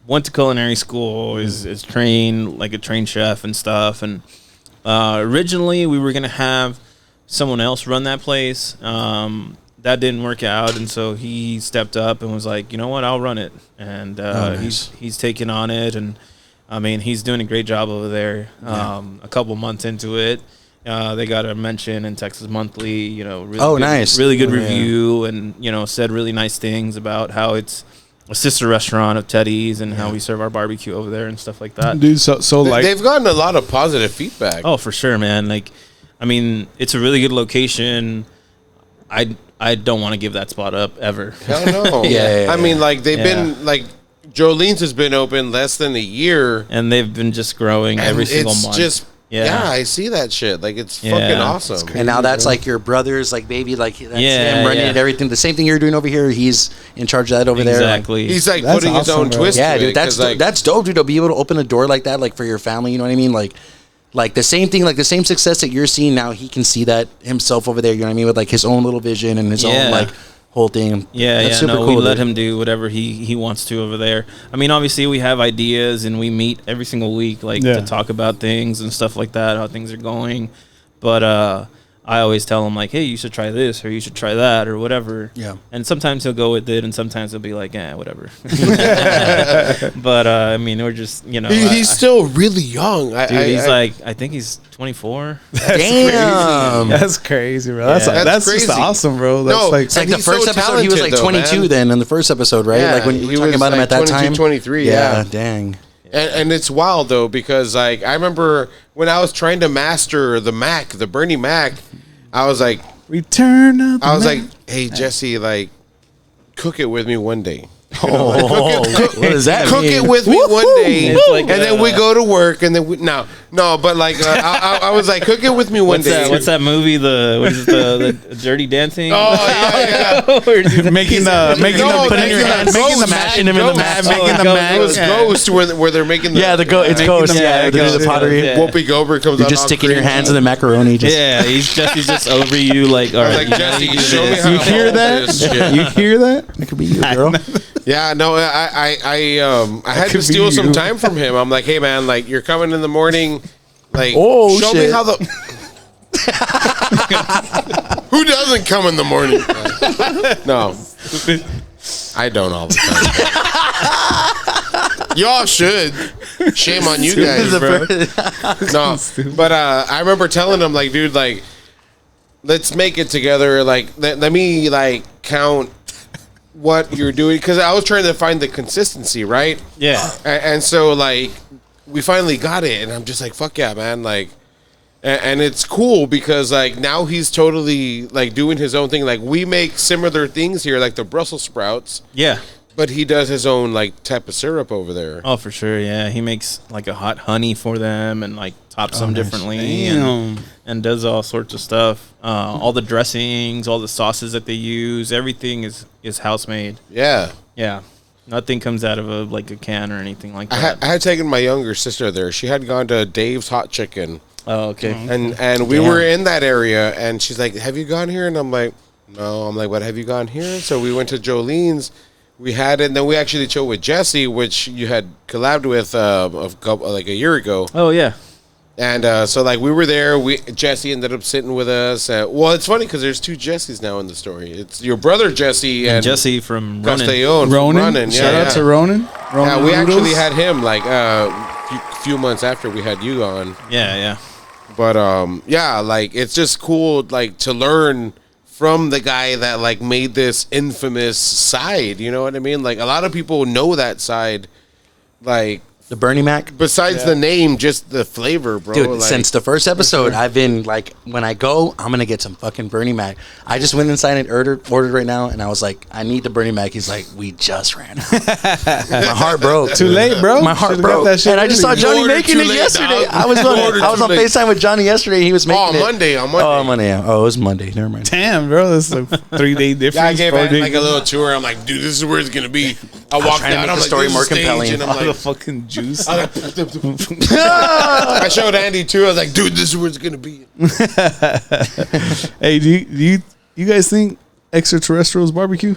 went to culinary school, is trained like a trained chef and stuff. And originally we were gonna have someone else run that place. That didn't work out, and so he stepped up and was like, you know what, I'll run it. And nice. he's taken on it, and I mean, he's doing a great job over there. A couple months into it, they got a mention in Texas Monthly. You know, really nice, really good yeah. review, and you know, said really nice things about how it's a sister restaurant of Teddy's and how we serve our barbecue over there and stuff like that. Dude, so like, they've gotten a lot of positive feedback. Oh, for sure, man. Like, I mean, it's a really good location. I don't want to give that spot up ever. Hell no. Yeah. I mean, like, they've Yeah. been, like, Jolene's has been open less than a year. And they've been just growing every and single it's month. just, Yeah. yeah, I see that shit. Like, it's Yeah. fucking awesome. And now that's like your brother's like baby, like that's Yeah, him running yeah. it, everything. The same thing you're doing over here, he's in charge of that over there. Exactly. He's, like, That's putting his awesome, own bro. twist Yeah, to dude, it. that's 'cause, like, that's dope, dude. To be able to open a door like that, like for your family, you know what I mean? Like the same thing, like the same success that you're seeing now, he can see that himself over there. You know what I mean? With like his own little vision and his Yeah. own like whole thing. Yeah, That's yeah, super no, cool, we let dude. him do whatever he wants to over there. I mean, obviously we have ideas and we meet every single week, like Yeah. to talk about things and stuff like that, how things are going. But I always tell him like, hey, you should try this or you should try that or whatever. Yeah. And sometimes he'll go with it, and sometimes he'll be like, whatever. But I mean, we're just he's still really young. I think he's 24. Damn. that's crazy, bro. Yeah. That's just crazy. awesome, bro. That's No, like, It's like And the he's first so episode, he was like talented, though, 22 man. then in the first episode, right? Yeah, like when you he were talking was, about him like, at that 22, time. 23, yeah. Dang. And it's wild, though, because, like, I remember when I was trying to master the Mac, the Bernie Mac, I was like, return of the I was Mac. like, hey, Jesse, like, cook it with me one day. Oh, what does that Cook mean? it with me one day, It's like, and then we go to work, and then but like I was like, cook it with me one day. What's that movie? What is it, the Dirty Dancing? Oh yeah, making the putting your hands, making the mashing him in the mat, making the It was mat. Ghost where they're making the It's Making Ghost. the Yeah, mat, they do the Ghost, pottery. yeah. Whoopi Goldberg comes You're out just all sticking your crazy. hands in the macaroni. Just, Yeah, he's just over you, like, all I was right, like, you gotta Jesse, do show me this. how You to hear hold that? this shit. You hear that? it could be you, girl. Yeah, no, I had to could steal be some you. time from him. I'm like, hey man, like you're coming in the morning, like Oh, show me shit. how the who doesn't come in the morning? No, I don't all the time. Y'all should. Shame on you guys, bro. No, but I remember telling him like, dude, like let's make it together. Like let me like count what you're doing, because I was trying to find the consistency, right? Yeah. And so like we finally got it, and I'm just like, fuck yeah, man. Like, and it's cool because like now he's totally like doing his own thing. Like we make similar things here, like the Brussels sprouts, Yeah. but he does his own like type of syrup over there. Oh, for sure. Yeah, he makes like a hot honey for them and like tops them nice. differently Damn. and does all sorts of stuff. All the dressings, all the sauces that they use, everything is house made. Yeah. Yeah, nothing comes out of a can or anything like I that. had taken my younger sister there. She had gone to Dave's Hot Chicken, Oh, okay. and we were in that area, and she's like, "Have you gone here?" And I'm like, "No." I'm like, "But have you gone here?" So we went to Jolene's. We had it, and then we actually chilled with Jesse, which you had collabed with like a year ago. Oh yeah. And so like we were there. Jesse ended up sitting with us. Well, it's funny because there's two Jessies now in the story. It's your brother Jesse and Jesse from Ronin. Castellon. Ronan. Shout out to Ronan. Yeah, we Noodles. actually had him like few months after we had you on. Yeah, yeah. But yeah, like it's just cool like to learn from the guy that like made this infamous side, you know what I mean? Like a lot of people know that side like The Bernie Mac. Besides the name, just the flavor, bro. Dude, since the first episode, I've been like, when I go, I'm gonna get some fucking Bernie Mac. I just went inside and ordered right now, and I was like, I need the Bernie Mac. He's like, we just ran out. My heart broke. Too late, bro. My heart Should've broke. got that shit And I just saw earlier. Johnny ordered making too it late, yesterday. dog. I was ordered on too late. FaceTime with Johnny yesterday. He was making it. Monday. On Monday. Oh, Monday. Yeah. Oh, it was Monday. Never mind. Damn, bro, this is a 3-day difference. Yeah, I gave 4 it day like a little tour. I'm like, dude, this is where it's gonna be. I walked trying to out. make I'm the like, story this more is stage, compelling. and I'm all the like, fucking juice. I showed Andy too. I was like, dude, this is where it's gonna be. Hey, do you guys think extraterrestrials barbecue?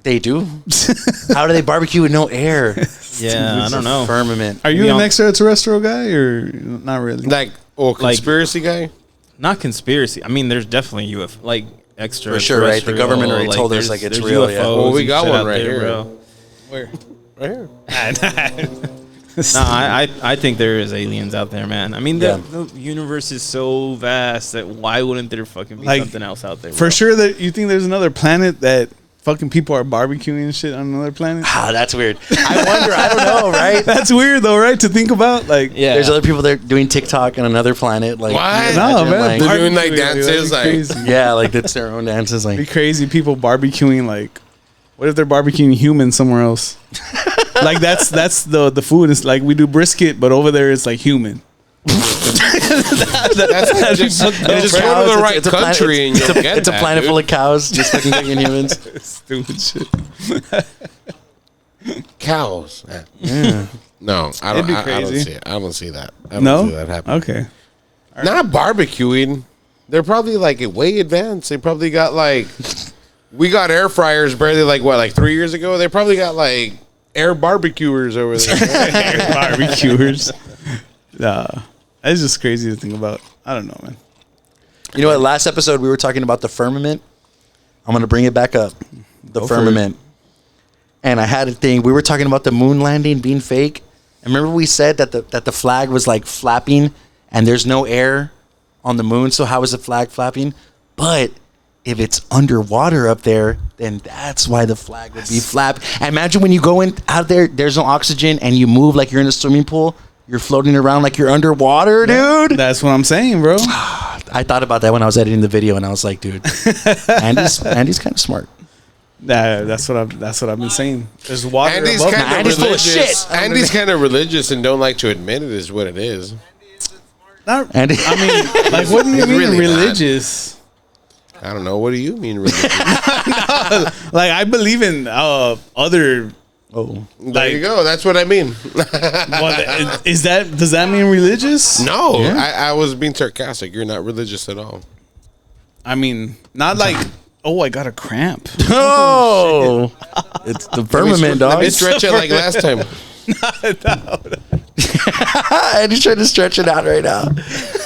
They do. How do they barbecue with no air? Yeah, I don't know. Firmament. Are you We an don't- extraterrestrial guy or not really? Like, conspiracy guy. Not conspiracy. I mean, there's definitely UFO, like extra. For sure, right? The government already told us, like, it's real, yeah. Well, we got one out right here. bro. Where? Right here. No, I think there is aliens out there, man. I mean, Yeah. the universe is so vast that why wouldn't there fucking be Like, something else out there? For bro? sure that you think there's another planet that fucking people are barbecuing and shit on another planet? Ah, that's weird. I wonder. I don't know, right? That's weird though, right? To think about, like, Yeah. There's other people that are doing TikTok on another planet. Like, What? can you no, imagine, man, like- They're doing, like, barbecuing, dances, that'd be like- crazy. yeah, like that's their own dances. Be Like, crazy people barbecuing. Like, what if they're barbecuing humans somewhere else? Like that's the food. It's like we do brisket, but over there it's like human. That's just go to the right It's a planet- country and you'll get it's a that, planet dude. full of cows just fucking cooking humans. Stupid shit. Cows. Yeah. No, I don't. It'd be I don't crazy. see it. I don't see that. I don't No. see that happen. Okay. Not barbecuing. They're probably like way advanced. They probably got like, we got air fryers barely like 3 years ago. They probably got like air barbecuers over there. Barbecuers. It's just crazy to think about. I don't know, man. You know what? Last episode we were talking about the firmament. I'm gonna bring it back up. The Go for firmament. And I had a thing. We were talking about the moon landing being fake. And remember we said that the flag was like flapping, and there's no air on the moon. So how is the flag flapping? But if it's underwater up there, then that's why the flag would be flapping. And imagine when you go in out there, there's no oxygen, and you move like you're in a swimming pool. You're floating around like you're underwater, dude. That's what I'm saying, bro. I thought about that when I was editing the video, and I was like, dude, Andy's kind of smart. That's what I've been saying. There's water Andy's above kind me. of Andy's full of religious. shit. Andy's kind of religious and don't like to admit it is what it is. Not, Andy, I mean, like, what do you He's mean really not. religious? I don't know. What do you mean religious? Like, I believe in other. oh, There you go. That's what I mean. Is that? Does that mean religious? No, Yeah. I was being sarcastic. You're not religious at all. I mean, not like. Oh, I got a cramp. oh, it's the firmament, Let dog. me stretch it like last time. Andy's trying to stretch it out right now.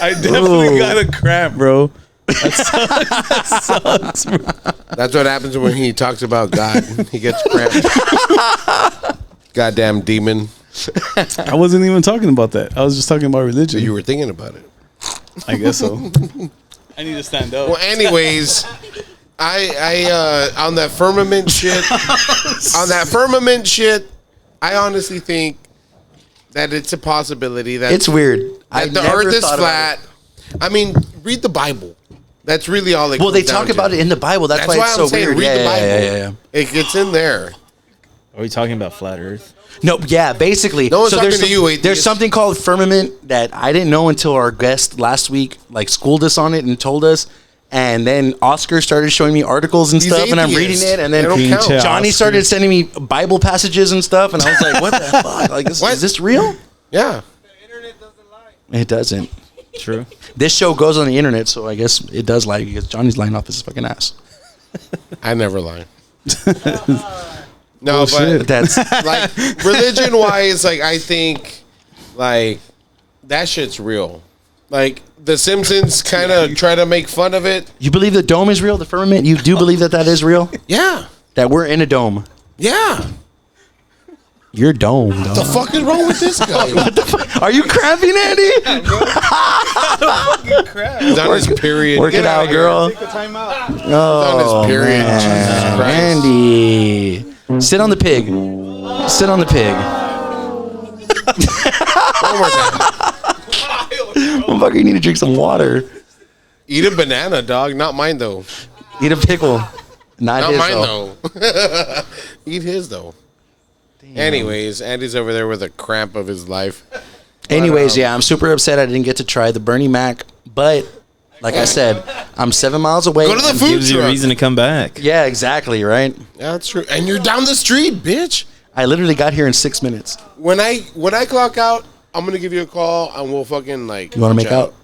I definitely Ooh. got a cramp, bro. That sucks, bro. That's what happens when he talks about God. He gets cramped. Goddamn demon. I wasn't even talking about that. I was just talking about religion. You were thinking about it. I guess so. I need to stand up. Well, anyways, I on that firmament shit. I honestly think that it's a possibility that It's weird. that the Earth is flat. I mean, read the Bible. That's really all it Well, they comes talk down about to. it in the Bible. That's why it's so I'm saying weird. read Yeah, the Bible. yeah. It gets in there. Are we talking about flat Earth? No, yeah, basically. No one's talking there's to you, atheist. There's something called firmament that I didn't know until our guest last week like schooled us on it and told us. And then Oscar started showing me articles and He's stuff, and I'm reading atheist. it. And then They don't count. Johnny started sending me Bible passages and stuff, and I was like, "What the fuck? Like, What? is this real?" Yeah. It doesn't. True. This show goes on the internet, so I guess it does lie because Johnny's lying off his fucking ass. I never lie. No, but shit. That's like religion wise, like I think like that shit's real. Like the Simpsons kind of try to make fun of it. you believe the dome is real, the firmament. You do believe that is real, Yeah. that we're in a dome. Yeah. You're dome, The dog. fuck is wrong with this guy? Are you cramping, Andy? He's on his period. Work Get it out, outta here. girl. He's on Oh, his period. Jesus Christ. Andy, sit on the pig. Sit on the pig. One more time. Motherfucker, you need to drink some water. Eat a banana, dog. Not mine though. Eat a pickle. Not his, Mine though. though. Eat his though. Anyways, Andy's over there with a cramp of his life. Anyways, yeah, I'm super upset I didn't get to try the Bernie Mac, but like I said, I'm 7 miles away. Go to the and- food Gives you a truck. reason to come back. Yeah, exactly, right? Yeah, that's true. And you're down the street, bitch. I literally got here in 6 minutes. When I clock out, I'm gonna give you a call and we'll fucking like. You want to make chat. out?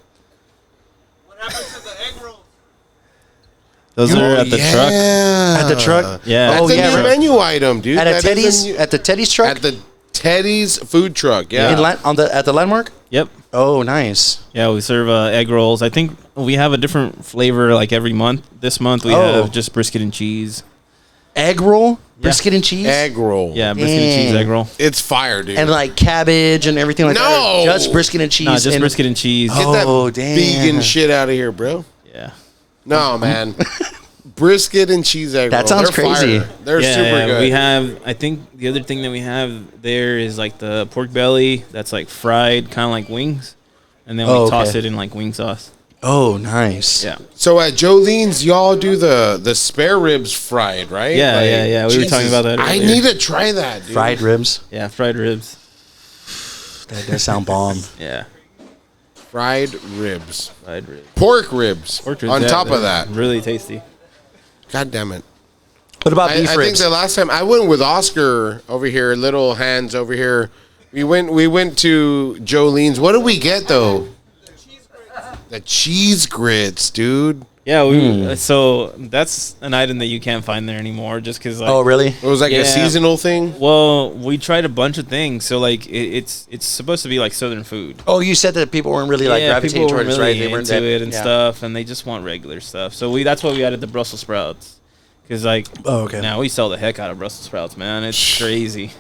Those are at the truck. At the truck? Yeah. That's Oh, a yeah, new right. menu item, dude. At That a is Teddy's? At the Teddy's truck? At the Teddy's food truck. Yeah. At the landmark? Yep. Oh, nice. Yeah, we serve egg rolls. I think we have a different flavor like every month. This month we Oh. have just brisket and cheese. Egg roll? Brisket and cheese? Egg roll. Yeah, brisket and cheese Dang. egg roll. It's fire, dude. And like cabbage and everything like that? No! Or just brisket and cheese? No, just and- brisket and cheese. Get that Oh, damn. vegan shit out of here, bro. Yeah. No, man. Brisket and cheese egg That roll. sounds They're crazy. fire. They're Yeah, super yeah, good. we have. I think the other thing that we have there is like the pork belly that's like fried, kind of like wings, and then we Oh, toss okay. it in like wing sauce. Oh, nice. Yeah. So at Jolene's, y'all do the spare ribs fried, right? Yeah, yeah. We were talking about that I earlier. need to try that, dude. Fried ribs? Yeah, fried ribs. That does sound bomb. Yeah, Fried ribs. fried ribs. Pork ribs. Pork ribs, on yeah, top of they're that. really tasty. God damn it. What about I beef think ribs? the last time I went with Oscar over here, little hands over here. We went to Jolene's. What did we get though? The cheese grits, dude. Yeah, so that's an item that you can't find there anymore, just because. Like, Oh, really? It was like a Yeah. seasonal thing. Well, we tried a bunch of things. So like, it's supposed to be like Southern food. Oh, you said that people weren't really like gravitating people were towards it, really right? They weren't into that, it and yeah. stuff, and they just want regular stuff. So that's why we added the Brussels sprouts, because like, Oh, okay. now we sell the heck out of Brussels sprouts, man. It's crazy.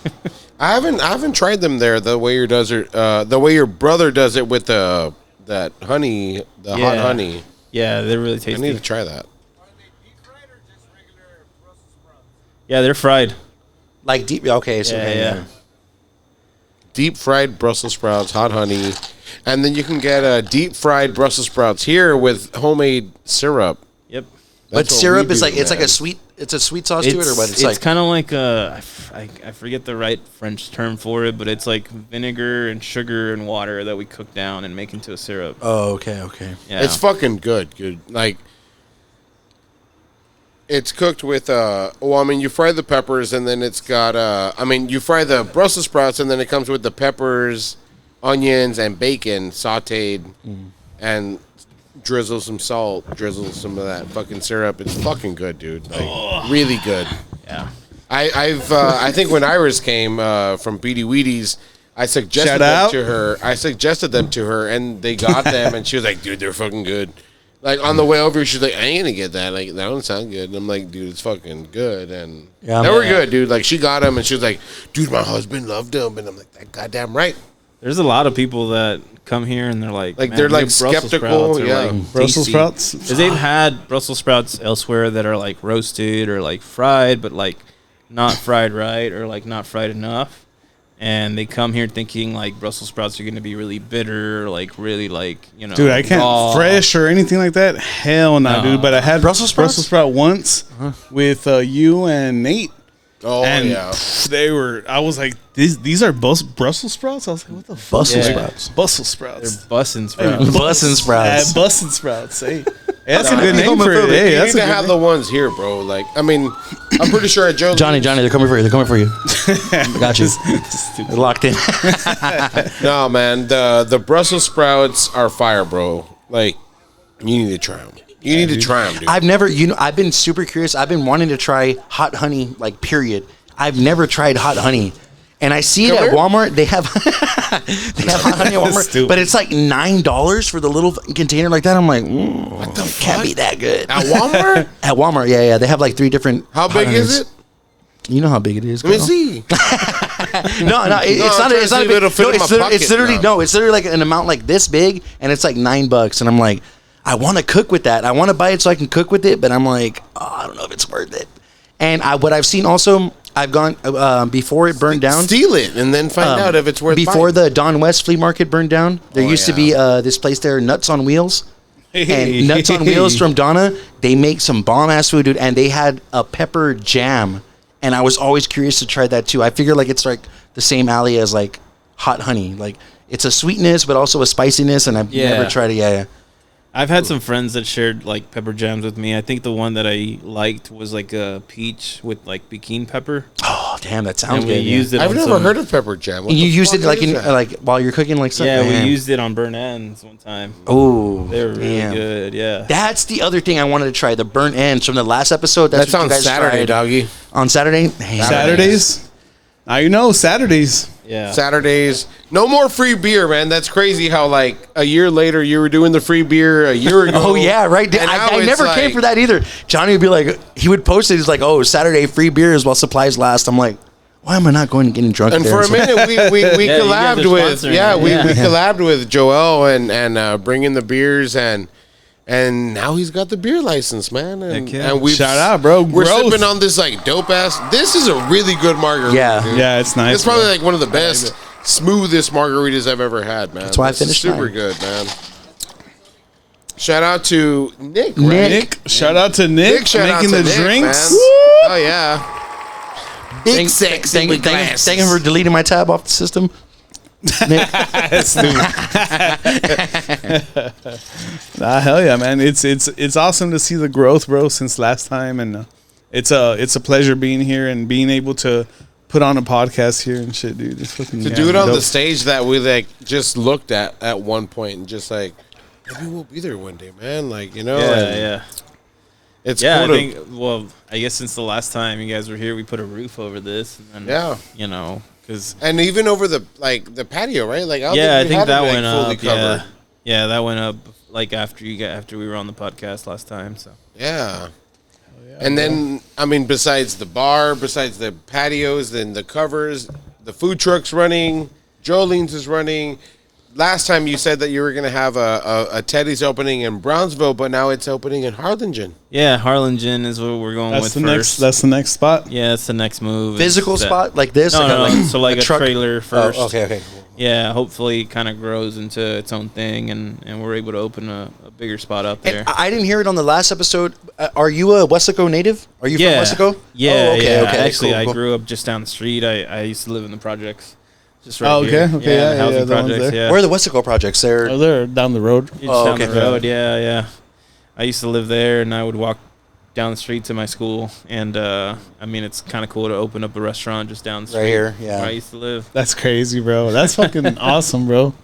I haven't tried them there the way the way your brother does it with that honey, the hot Yeah. honey. Yeah, they're really I tasty. need to try that. Yeah, they're fried. Like deep. Okay, so Yeah, okay, yeah. Deep fried Brussels sprouts, hot honey, and then you can get deep fried Brussels sprouts here with homemade syrup. Yep. But That's what syrup we is do, like it's like man. a sweet. It's a sweet sauce to it, or what? It's like kind of like I forget the right French term for it, but it's like vinegar and sugar and water that we cook down and make into a syrup. Oh, okay, okay. Yeah. It's fucking good. Like, it's cooked with, you fry the peppers, and then it's got, you fry the Brussels sprouts, and then it comes with the peppers, onions, and bacon sauteed, and drizzle some salt, drizzle some of that fucking syrup. It's fucking good, dude. Like, really good. Yeah. I think when Iris came from Beady Weedies, I suggested Shout them out. to her. And they got them, and she was like, "Dude, they're fucking good." Like on the way over, she's like, "I ain't gonna get that. Like that don't sound good." And I'm like, "Dude, it's fucking good." And Yeah. they were Yeah. good, dude. Like she got them, and she was like, "Dude, my husband loved them." And I'm like, "That goddamn right." There's a lot of people that come here and they're like, Like, "Man, they're, like, your Brussels skeptical, sprouts are, yeah. like, Brussels tasty." sprouts? 'Cause they've had Brussels sprouts elsewhere that are like roasted or like fried, but like not fried right or like not fried enough. And they come here thinking like Brussels sprouts are going to be really bitter, or, like really like, you know. Dude, I can't raw. fresh or anything like that. Hell no, No. dude. But I had Brussels sprouts? Brussels sprout once with you and Nate. Oh And yeah. they were. I was like, these are Brussels sprouts. I was like, what the fuck? Brussels Yeah. sprouts. Brussels They're sprouts. bussin' sprouts. Bussin' sprouts. Bussin' sprouts. Hey, that's a good Hey, name for it. Hey, You that's need a to good have name. the ones here, bro. Like, I'm pretty sure at Joe. Johnny, they're coming for you. They're coming for you. Got you. They're locked in. No, man, the Brussels sprouts are fire, bro. Like, you need to try them. You need to try them, dude. I've been super curious. I've been wanting to try hot honey, like, period. I've never tried hot honey. And I see it Come at here. Walmart. They have hot honey at Walmart, Stupid. but it's like $9 for the little container like that. I'm like, what the can't be that good. At Walmart? At Walmart, yeah. They have like 3 different. How hot big honeys. is it? You know how big it is. Let me girl. see. No, it's I'm not. trying It's to not see a if big. it'll fit in my It's literally pocket. no. It's literally like an amount like this big, and it's like $9. And I'm like, I want to cook with that. I want to buy it so I can cook with it, but I'm like, oh, I don't know if it's worth it. And what I've seen also, I've gone before it burned down. Steal it and then find out if it's worth Before buying. the Don West flea market burned down, there used to be this place there, Nuts on Wheels. And Nuts on Wheels from Donna, they make some bomb ass food, dude. And they had a pepper jam, and I was always curious to try that too. I figure like it's like the same alley as like hot honey, like it's a sweetness but also a spiciness, and I've never tried it. Yeah. I've had some friends that shared like pepper jams with me. I think the one that I liked was like a peach with like bikini pepper. Oh damn, that sounds And we good. used it. I've on never some- heard of pepper jam. What And you the used fuck it like is in that? like while you're cooking like something. Yeah, we Man. used it on burnt ends one time. Oh, They were really damn. good. Yeah. That's the other thing I wanted to try, the burnt ends from the last episode. That's That's what on you guys Saturday, tried. doggy. On Saturday? Damn. Saturdays. Now you know Saturdays. Yeah. Saturdays. No more free beer, man. That's crazy how like a year later you were doing the free beer a year ago. Oh yeah, right. And now I it's never like- came for that either. Johnny would be like, he would post it. He's like, "Oh, Saturday free beers while supplies last." I'm like, why am I not going and getting drunk? And there? for a It's like- minute, we Yeah, you guys collabed are with sponsoring it. we collabed with Joel and bringing the beers and now he's got the beer license, man. And, Heck yeah. and we Shout out, bro. We're Growth. sipping on this like dope ass. This is a really good margarita. Yeah. dude. Yeah, it's nice. It's probably bro. like one of the best, smoothest margaritas I've ever had, man. That's why I This is finished super mine. good, man. Shout out to Nick. Nick. Right? Nick, shout out to Nick, Shout out making to the Nick, drinks. man. Oh yeah. Big sexy with glasses. Thank him for deleting my tab off the system. Nick. Nah, hell yeah, man! It's awesome to see the growth, bro, since last time, and it's a pleasure being here and being able to put on a podcast here and shit, dude. It's fucking To do it on dope. the stage that we like just looked at one point and just like maybe we'll be there one day, man. Like and Yeah. it's Yeah, I cool to- think. Well, I guess since the last time you guys were here, we put a roof over this, and then, Yeah. you know, because and even over the patio, right? Like I I we think had that it, like, went fully up. covered. Yeah, that went up like after we were on the podcast last time. So Yeah. And then I mean, besides the bar, besides the patios, then the covers, the food truck's running, Jolene's is running. Last time you said that you were going to have a Teddy's opening in Brownsville, but now it's opening in Harlingen. yeah, Harlingen is what we're going That's with the first. next. That's the next spot. Yeah, that's the next move. Physical Is that- spot like this? No, no, so like a truck? trailer first. Oh, okay. Yeah, hopefully it kind of grows into its own thing, and we're able to open a bigger spot out there. And I didn't hear it on the last episode. Are you a Westaco native? Are you from Westaco? Yeah, Oh, okay, yeah. okay. Actually, cool, I cool. grew up just down the street. I used to live in the projects. Just right Oh, okay, here. okay, yeah, the yeah, housing the ones projects, there. yeah. Where are the Westaco projects? They're Oh, they're down the road. Just Oh, down okay. the road, yeah. I used to live there, and I would walk down the street to my school. And I mean, it's kind of cool to open up a restaurant just down the street Right here, yeah. where I used to live. That's crazy, bro. That's fucking awesome, bro.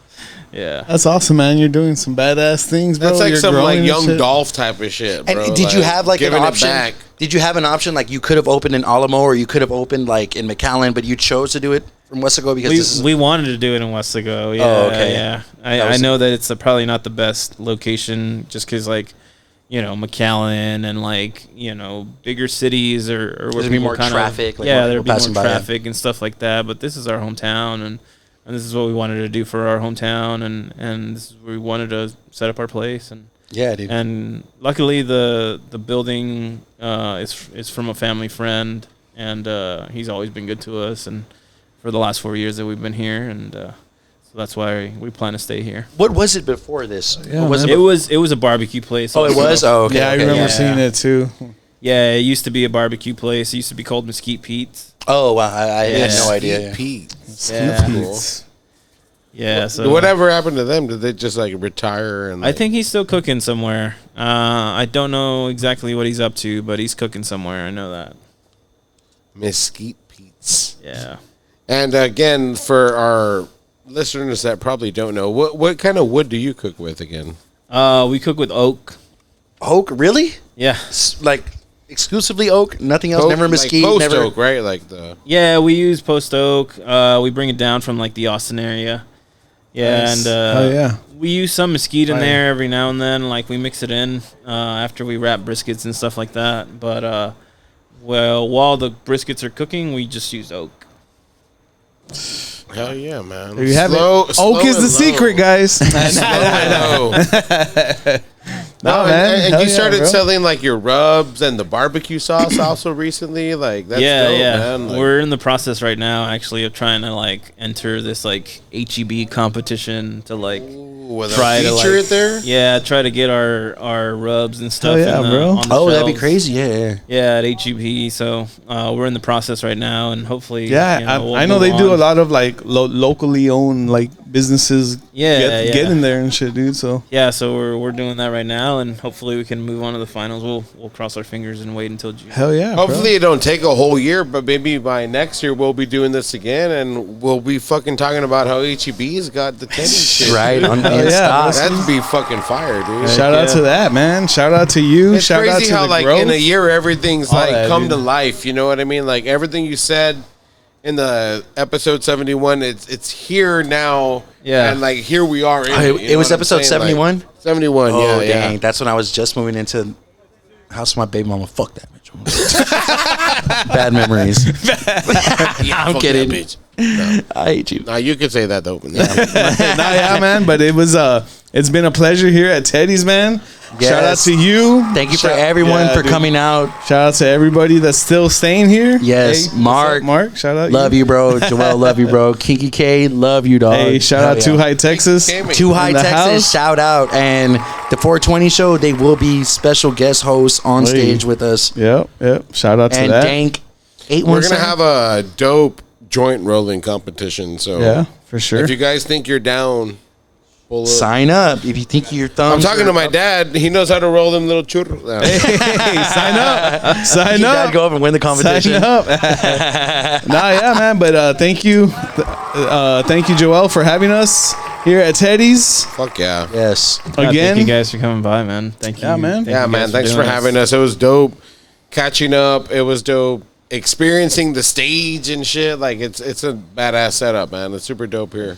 Yeah. That's awesome, man. You're doing some badass things, bro. That's like You're some like growing and young shit. Dolph type of shit, bro. And did you have like an giving it option? back. Did you have an option like you could have opened in Alamo or you could have opened like in McAllen, but you chose to do it from Westaco because this is We wanted to do it in Westaco. Yeah, Oh, okay. Yeah. That I was- know that it's probably not the best location just because, like, you know, McAllen and, like, you know, bigger cities or where There'd be people more kind traffic, like, yeah, more there'd people be more passing by, yeah. traffic and stuff like that. But this is our hometown, and this is what we wanted to do for our hometown, and this is where we wanted to set up our place. yeah, dude. And luckily, the building is from a family friend, and he's always been good to us. And for the last 4 years that we've been here, and so that's why we plan to stay here. What was it before this? Yeah, What was man. it? It was a barbecue place. Oh, it also. was. Oh, okay. Yeah, I okay, remember yeah. seeing it too. Yeah, it used to be a barbecue place. It used to be called Mesquite Pete's. Oh, wow. I had Yeah. no idea. Yeah. Pete. Yeah. Cool. Yeah, so Whatever happened to them? Did they just like retire? And I like, think he's still cooking somewhere. I don't know exactly what he's up to, but he's cooking somewhere. I know that. Mesquite Pete's. Yeah. And again, for our listeners that probably don't know, what kind of wood do you cook with again? We cook with oak. Oak, really? Yeah. Like exclusively oak? Nothing else? Oak, Never mesquite? like post never. oak, right? Like the Yeah, we use post oak. We bring it down from like the Austin area. Yeah, Nice. and Oh, yeah. we use some mesquite in Fire. there every now and then. Like we mix it in after we wrap briskets and stuff like that. But well, while the briskets are cooking, we just use oak. hell yeah, man. There you have Slow it. Oak is and the low. secret, guys. Slow and low. No, and, man. and Hell you yeah, started bro. selling like your rubs and the barbecue sauce also recently. Like that's dope, man. Like, We're in the process right now, actually, of trying to like enter this like HEB competition to like with try a to feature like it there. yeah, try to get our rubs and stuff. Hell yeah, bro. on the Oh, that'd be shelves. crazy. Yeah. Yeah, at HEB. So we're in the process right now, and hopefully, Yeah, you know, we'll I know move they do on. a lot of like locally owned like businesses. Yeah, yeah. get in there and shit, dude. So Yeah, so we're doing that right now, and hopefully we can move on to the finals. We'll cross our fingers and wait until June. hell yeah. bro. Hopefully it don't take a whole year, but maybe by next year we'll be doing this again, and we'll be fucking talking about how HEB's got the Teddy shit. Right. On Hell in yeah, stock. That'd be fucking fire, dude. Shout out yeah. to that, man. Shout out to you. It's Shout out crazy to how the like growth. in a year everything's All like that, come dude. to life. You know what I mean? Like everything you said in the episode 71, it's here now. Yeah. and like here we are. In Oh, it, it you know was what I'm episode saying? 71? Like, 71. Oh, yeah, dang. yeah. That's when I was just moving into house of my baby mama. Fuck that bitch. Bad memories. I'm Fuck kidding. that bitch. No. I hate you. Nah, you could say that though. Nah, yeah, man. But it's been a pleasure here at Teddy's, man. Yes. Shout out to you. Thank you for Shout- everyone yeah, for dude. coming out. Shout out to everybody that's still staying here. Yes, what's Mark. up, Mark, shout out. Love you, bro. Joel, love you, bro. Kinky K, love you, dog. Hey, shout Hell out to yeah. High Texas. Too High in the Texas, house. shout out. And the 420 show, they will be special guest hosts on Hey. stage with us. Yep. Shout out to And that. Dank We're 817. gonna have a dope joint rolling competition. So Yeah, for sure. if you guys think you're down, pull up. Sign up if you think your I'm thumbs. talking to my dad. He knows how to roll them little churros. Hey, sign up. Sign Your dad up. go up and win the competition. Sign up. Nah, yeah, man. But thank you, Joel, for having us here at Teddy's Fuck yeah. Yes. Yeah, again. thank you guys for coming by, man. Thank you. Yeah, man. Thank Yeah, you man. guys Thanks for doing having us. It was dope catching up. It was dope experiencing the stage and shit. Like it's a badass setup, man. It's super dope here.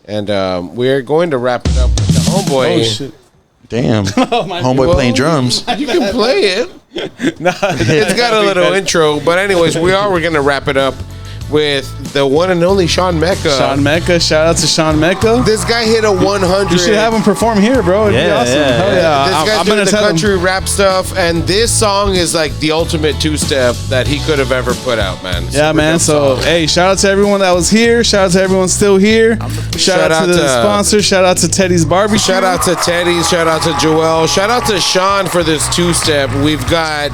And we're going to wrap it up with the homeboy. Oh shit. Damn. Homeboy Well, playing drums. You can play it. It's got a little intro, but anyways, we're gonna wrap it up with the one and only Shaun Mecca. Shaun Mecca. Shout out to Shaun Mecca. This guy hit a 100. You should have him perform here, bro. It'd be Yeah, awesome. yeah, Hell yeah. yeah. This guy's I'm doing gonna the tell him. country rap stuff, and this song is like the ultimate two-step that he could have ever put out, man. Yeah, Super man. dope So, song. hey, shout out to everyone that was here. Shout out to everyone still here. Shout out to the sponsor. Shout out to Teddy's Barbecue. Shout out to Teddy. Shout out to Joel. Shout out to Shaun for this two-step. We've got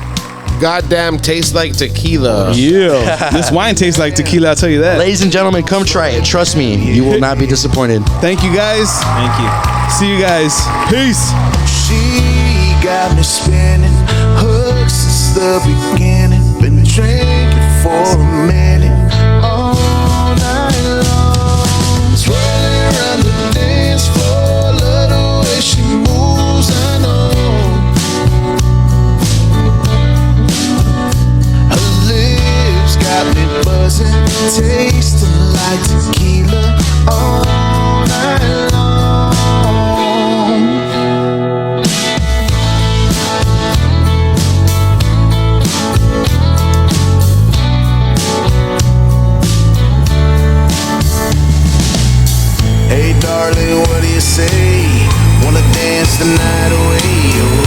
goddamn Taste Like Tequila. Yeah. This wine tastes like tequila, I'll tell you that. Ladies and gentlemen, come try it. Trust me, you will not be disappointed. Thank you, guys. Thank you. See you guys. Peace. She got me spinning, hooks since the beginning. Been drinking for a minute, all night long. Swirling around the dance floor, love the way she moves, I know. Her lips got me buzzing, tasting like tequila, all night long. Hey darling, what do you say? Wanna dance the night away?